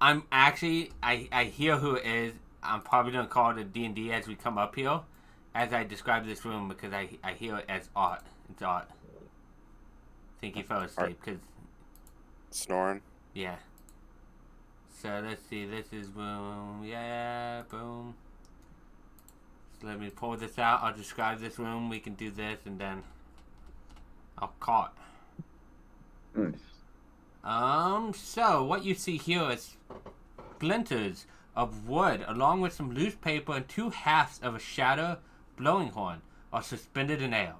I'm actually I hear who it is. I'm probably gonna call it a D&D as we come up here, as I describe this room because I hear it as art. It's art. I think he fell asleep because Snoring. yeah. So let's see. This is room. Yeah, boom. So let me pull this out. I'll describe this room. We can do this and then I'll call it. So what you see here is splinters of wood, along with some loose paper and two halves of a shadow blowing horn, are suspended in air.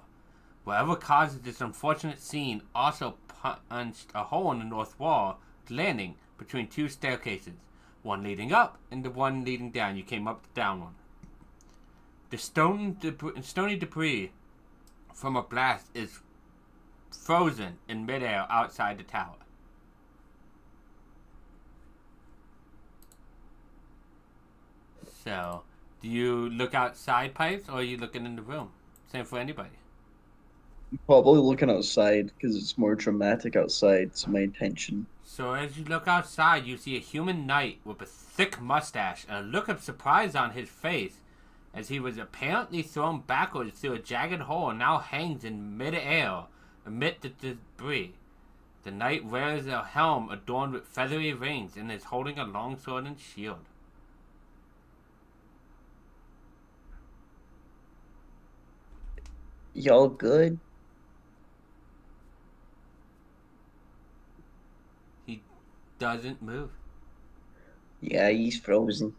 Whatever causes this unfortunate scene also punched a hole in the north wall, landing between two staircases, one leading up and the one leading down. You came up the down one. The stony debris from a blast is frozen in midair outside the tower. So, do you look outside, Pipes, or are you looking in the room? Same for anybody. Probably looking outside because it's more dramatic outside. So my intention. So as you look outside, you see a human knight with a thick mustache and a look of surprise on his face as he was apparently thrown backwards through a jagged hole and now hangs in mid-air amid the debris. The knight wears a helm adorned with feathery rings and is holding a long sword and shield. Y'all good? He doesn't move. Yeah, he's frozen.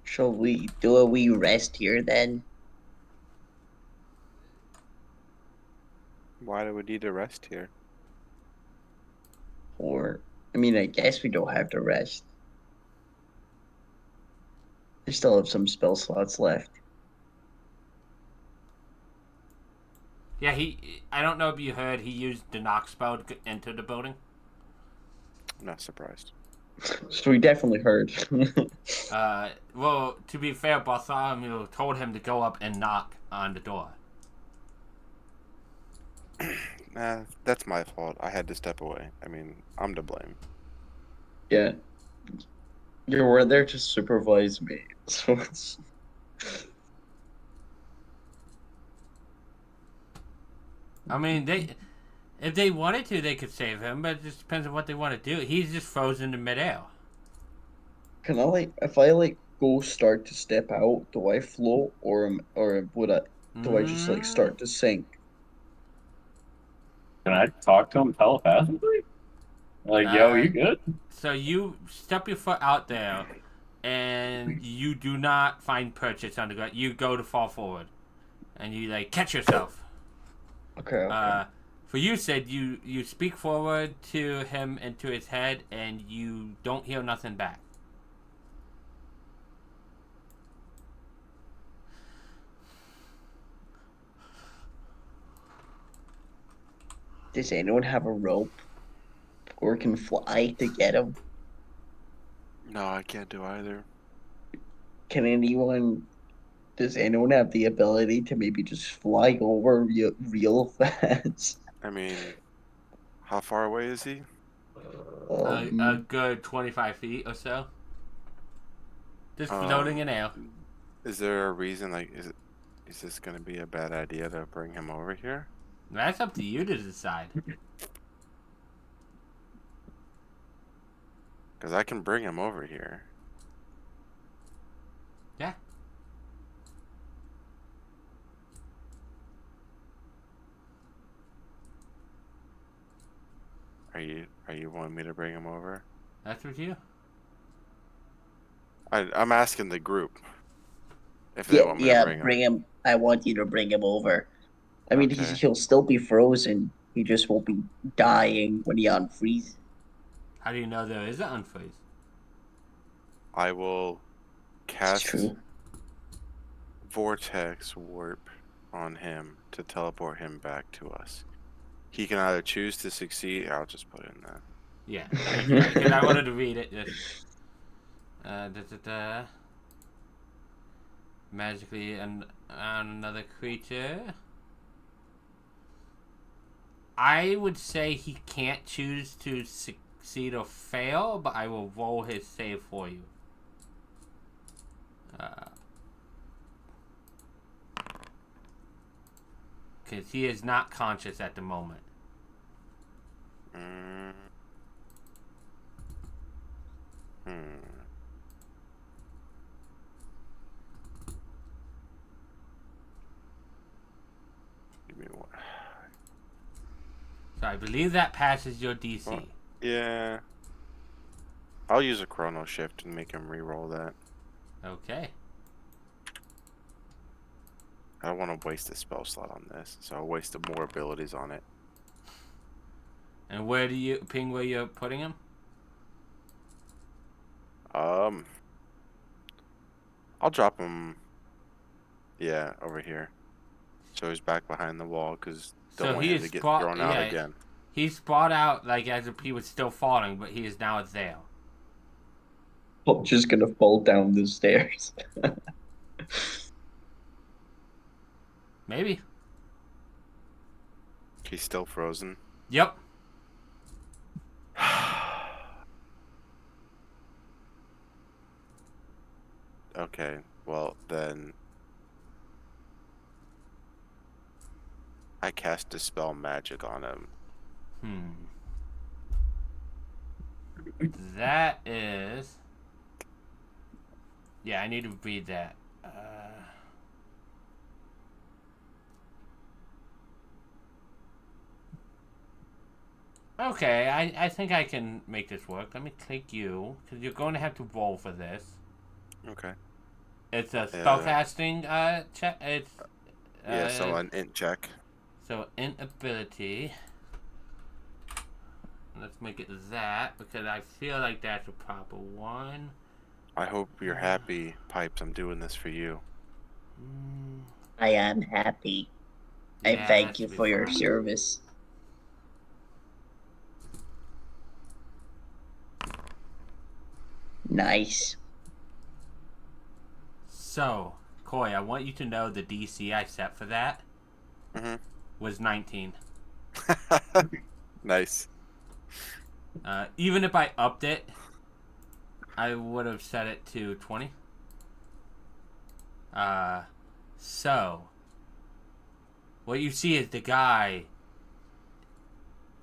Shall we do a wee rest here then? Why do we need to rest here? Or, I mean, I guess we don't have to rest. I still have some spell slots left. Yeah, I don't know if you heard, he used the knock spell to enter the building. I'm not surprised. So we definitely heard. Well, to be fair, Bartholomew told him to go up and knock on the door. Nah, that's my fault. I had to step away. I mean, I'm to blame. Yeah. You were there to supervise me. So it's... I mean, if they wanted to, they could save him, but it just depends on what they want to do. He's just frozen in midair. Can I if I go start to step out, do I float or would I do I just start to sink? Can I talk to him telepathically? Like, yo, you good? So you step your foot out there, and you do not find purchase on the ground. You go to fall forward, and you catch yourself. Okay. For you, Sid, you speak forward to him and to his head, and you don't hear nothing back. Does anyone have a rope or can fly to get him? No, I can't do either. Does anyone have the ability to maybe just fly over real fast? I mean, how far away is he? A good 25 feet or so. Just floating in air. Is there a reason, is this gonna be a bad idea to bring him over here? That's up to you to decide. Because I can bring him over here. Yeah. Are you wanting me to bring him over? That's what you. I'm asking the group if they want me to bring him. I want you to bring him over. I mean, Okay. he'll still be frozen. He just won't be dying when he unfreezes. How do you know there is an unfreeze? I will cast Vortex Warp on him to teleport him back to us. He can either choose to succeed. I'll just put in that. Yeah, because I wanted to read it. Just, magically on another creature. I would say he can't choose to succeed or fail, but I will roll his save for you. Because he is not conscious at the moment. Give me one. So I believe that passes your DC. Well, yeah. I'll use a chrono shift and make him re-roll that. Okay. I don't want to waste a spell slot on this, so I wasted more abilities on it. And where do you ping where you're putting him? I'll drop him. Yeah, over here. So he's back behind the wall because don't want him to get thrown out again. He's sprawled out like as if he was still falling, but he is now there. Just gonna fall down the stairs. Maybe. He's still frozen. Yep. Okay, well then I cast Dispel Magic on him. That is... Yeah, I need to read that. Okay, I think I can make this work. Let me click you, because you're going to have to roll for this. Okay. It's a spellcasting check. It's so an int check. So int ability. Let's make it that, because I feel like that's a proper one. I hope you're happy, Pipes. I'm doing this for you. I am happy. I thank you for your service. Nice. So, Coy, I want you to know the DC I set for that was 19. Nice. Even if I upped it, I would have set it to 20. So, what you see is the guy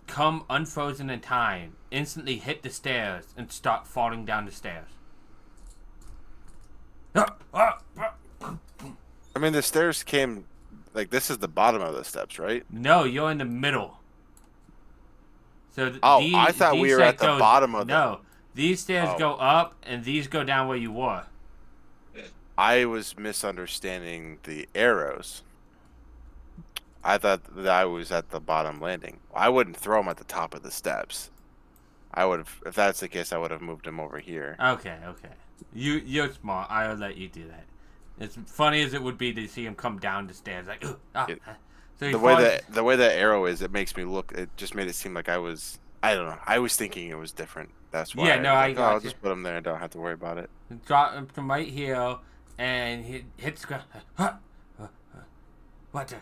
come unfrozen in time, instantly hit the stairs, and start falling down the stairs. I mean, the stairs came... Like, this is the bottom of the steps, right? No, you're in the middle. So I thought we were at the bottom of No, these stairs go up, and these go down where you were. I was misunderstanding the arrows. I thought that I was at the bottom landing. I wouldn't throw him at the top of the steps. I would have, if that's the case, I would have moved him over here. Okay. You're smart. I'll let you do that. As funny as it would be to see him come down the stairs, like, So the way that arrow is, it makes me look. It just made it seem like I was. I don't know. I was thinking it was different. That's why. Yeah, no, I got I'll you. just put him there. I don't have to worry about it. Drop him from right here, and he hits the ground. What the?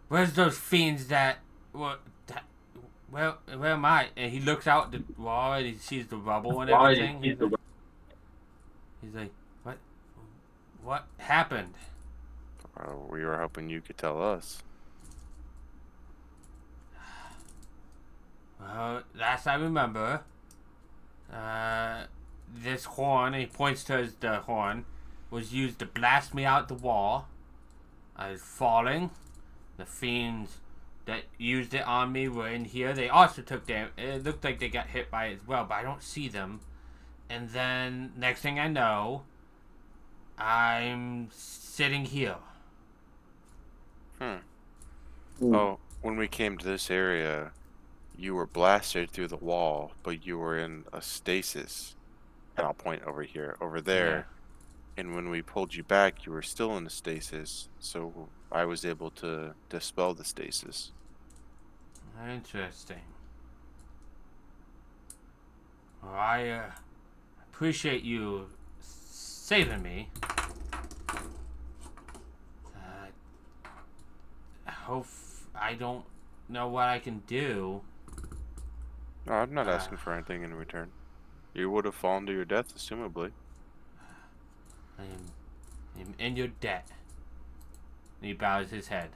Where's those fiends that? Where am I? And he looks out the wall and he sees the rubble and everything. He's like, what happened? We were hoping you could tell us. Well, last I remember, this horn, and he points towards the horn, was used to blast me out the wall. I was falling. The fiends that used it on me were in here. They also took damage. It looked like they got hit by it as well, but I don't see them. And then, next thing I know, I'm sitting here. Oh, when we came to this area, you were blasted through the wall, but you were in a stasis. And I'll point over here, over there. Yeah. And when we pulled you back, you were still in a stasis. So I was able to dispel the stasis. Interesting. Well, I appreciate you saving me. I don't know what I can do. No, I'm not asking for anything in return. You would have fallen to your death, assumably. I'm in your debt. And he bows his head.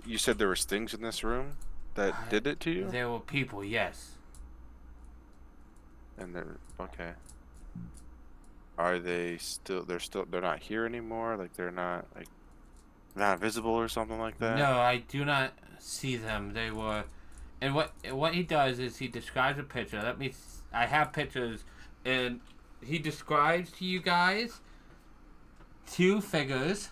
You said there was things in this room that did it to you? There were people, yes. And they're okay. Are they still? They're not here anymore. Like they're not visible or something like that. No, I do not see them. They were, and what he does is he describes a picture. I have pictures, and he describes to you guys two figures.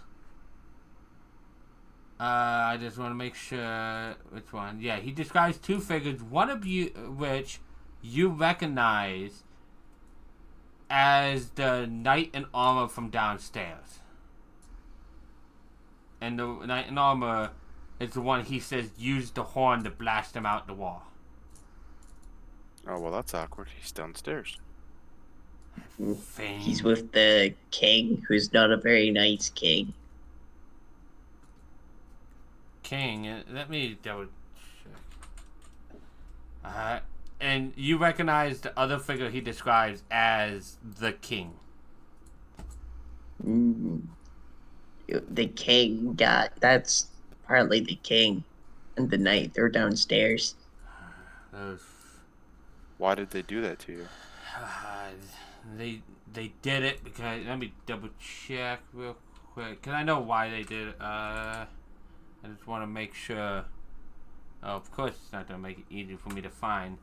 I just want to make sure which one. Yeah, he describes two figures. One of you, which you recognize as the knight in armor from downstairs. And the knight in armor is the one he says used the horn to blast him out the wall. Oh, well, that's awkward. He's downstairs. He's with the king, who's not a very nice king. King, let me double check. And you recognize the other figure he describes as the king. The king, that's partly the king and the knight. They're downstairs. Why did they do that to you? They did it because, let me double check real quick, because I know why they did it. I just want to make sure. Oh, of course it's not going to make it easy for me to find.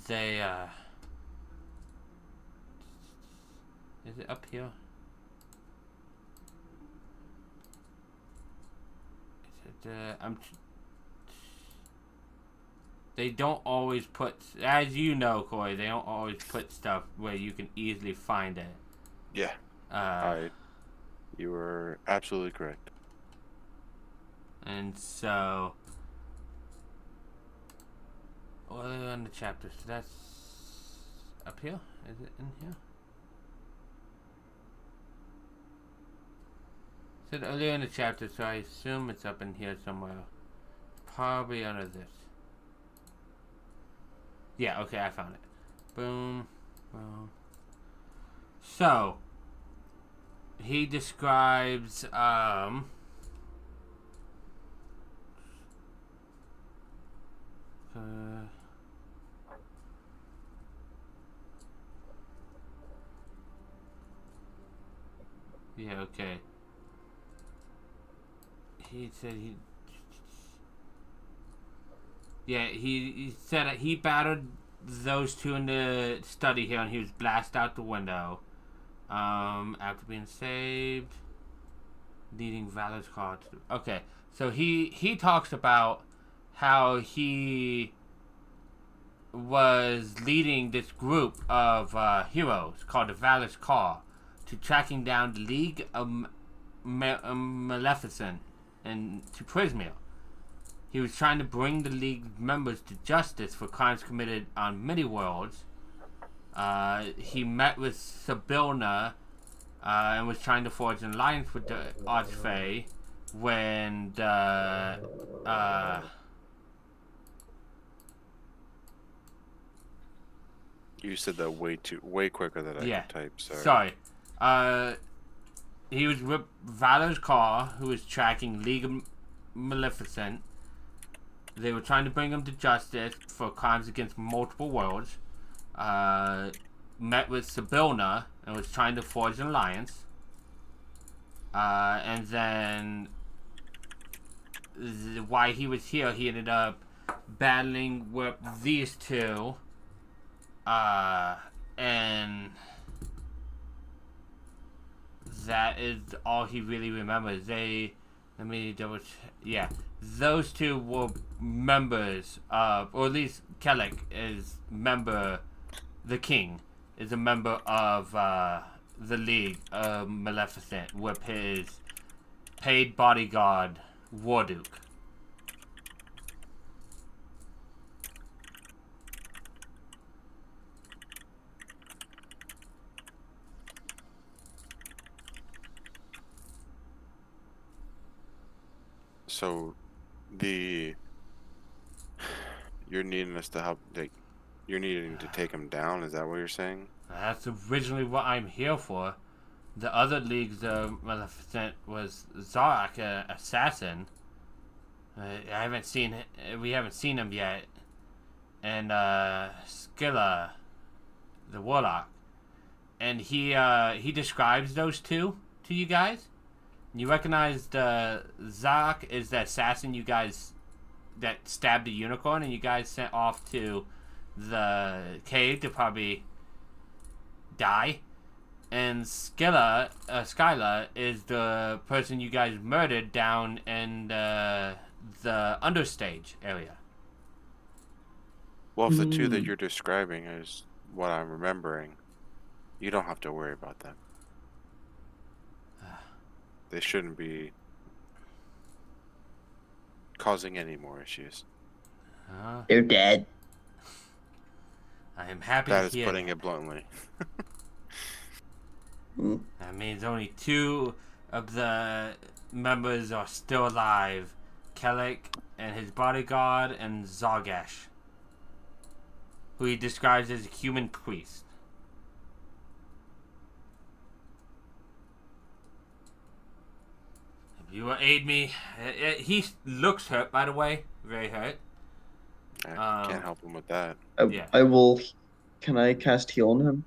They, is it up here? Is it, they don't always put, as you know, Corey, they don't always put stuff where you can easily find it. Yeah. You were absolutely correct. And so, earlier in the chapter, so that's up here? Is it in here? It said earlier in the chapter, so I assume it's up in here somewhere. Probably under this. Yeah, okay, I found it. Boom. Boom. So, he describes, yeah, okay. He said he said that he battered those two in the study here, and he was blasted out the window. After being saved, leading Valor's call. Okay, so he talks about how he was leading this group of heroes called the Valor's Call to tracking down the League of Maleficent and to Prismia. He was trying to bring the League members to justice for crimes committed on many worlds. He met with Sibylna and was trying to forge an alliance with the Archfey when the You said that way quicker than I could type. Sorry. He was with Valor's Call, who was tracking League of Maleficent. They were trying to bring him to justice for crimes against multiple worlds. Met with Sibylna and was trying to forge an alliance. And then, while he was here, he ended up battling with these two. And that is all he really remembers. Let me double check. Yeah, those two were members of, or at least Kellic is the king is a member of the League of Maleficent with his paid bodyguard, Warduke. So, you're needing us to help. You're needing to take him down. Is that what you're saying? That's originally what I'm here for. The other league's Maleficent was Zark, assassin. I haven't seen we haven't seen him yet. And Scylla, the warlock. And he describes those two to you guys. You recognize Zark is the assassin you guys that stabbed the unicorn, and you guys sent off to the cave to probably die. And Scylla is the person you guys murdered down in the understage area. Well, if the two that you're describing is what I'm remembering, you don't have to worry about them. They shouldn't be causing any more issues. They're dead. I am happy That to is hear putting it bluntly. that means only two of the members are still alive. Kellic and his bodyguard, and Zargash, who he describes as a human priest. If you will aid me, he looks hurt, by the way, very hurt. I can't help him with that. Yeah. I will. Can I cast heal on him?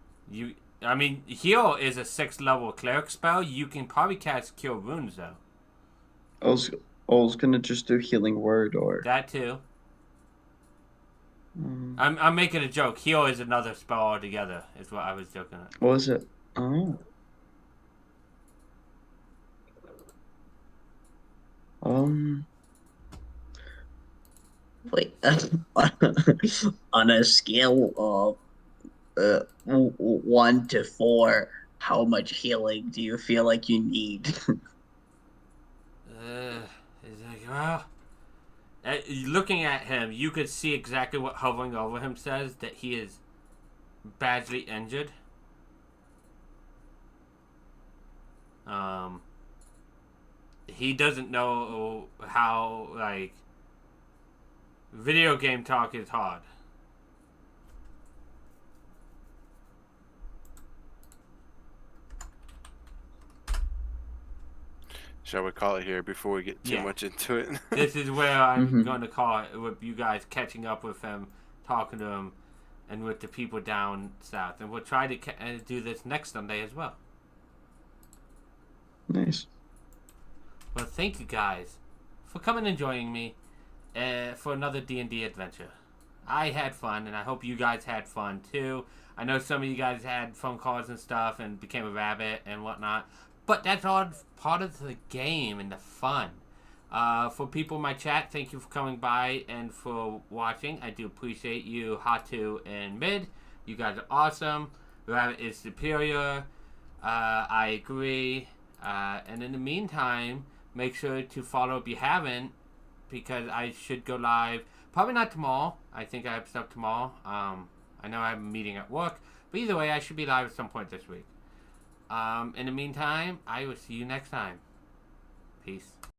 I mean, heal is a 6th level cleric spell. You can probably cast cure wounds though. I was gonna just do healing word or. That too. I'm making a joke. Heal is another spell altogether. Is what I was joking at. What was it? Oh. Wait, on a scale of 1 to 4, how much healing do you feel like you need? Well, looking at him, you could see exactly what hovering over him says, that he is badly injured. He doesn't know how, like, video game talk is hard. Shall we call it here before we get too much into it? This is where I'm going to call it, with you guys catching up with him, talking to him, and with the people down south. And we'll try to do this next Sunday as well. Nice. Well, thank you guys for coming and joining me for another D&D adventure. I had fun, and I hope you guys had fun too. I know some of you guys had phone calls and stuff and became a rabbit and whatnot, but that's all part of the game and the fun. For people in my chat, thank you for coming by and for watching. I do appreciate you, Hatu and Mid. You guys are awesome. Rabbit is superior. I agree. And in the meantime, make sure to follow if you haven't, because I should go live. Probably not tomorrow. I think I have stuff tomorrow. I know I have a meeting at work. But either way, I should be live at some point this week. In the meantime, I will see you next time. Peace.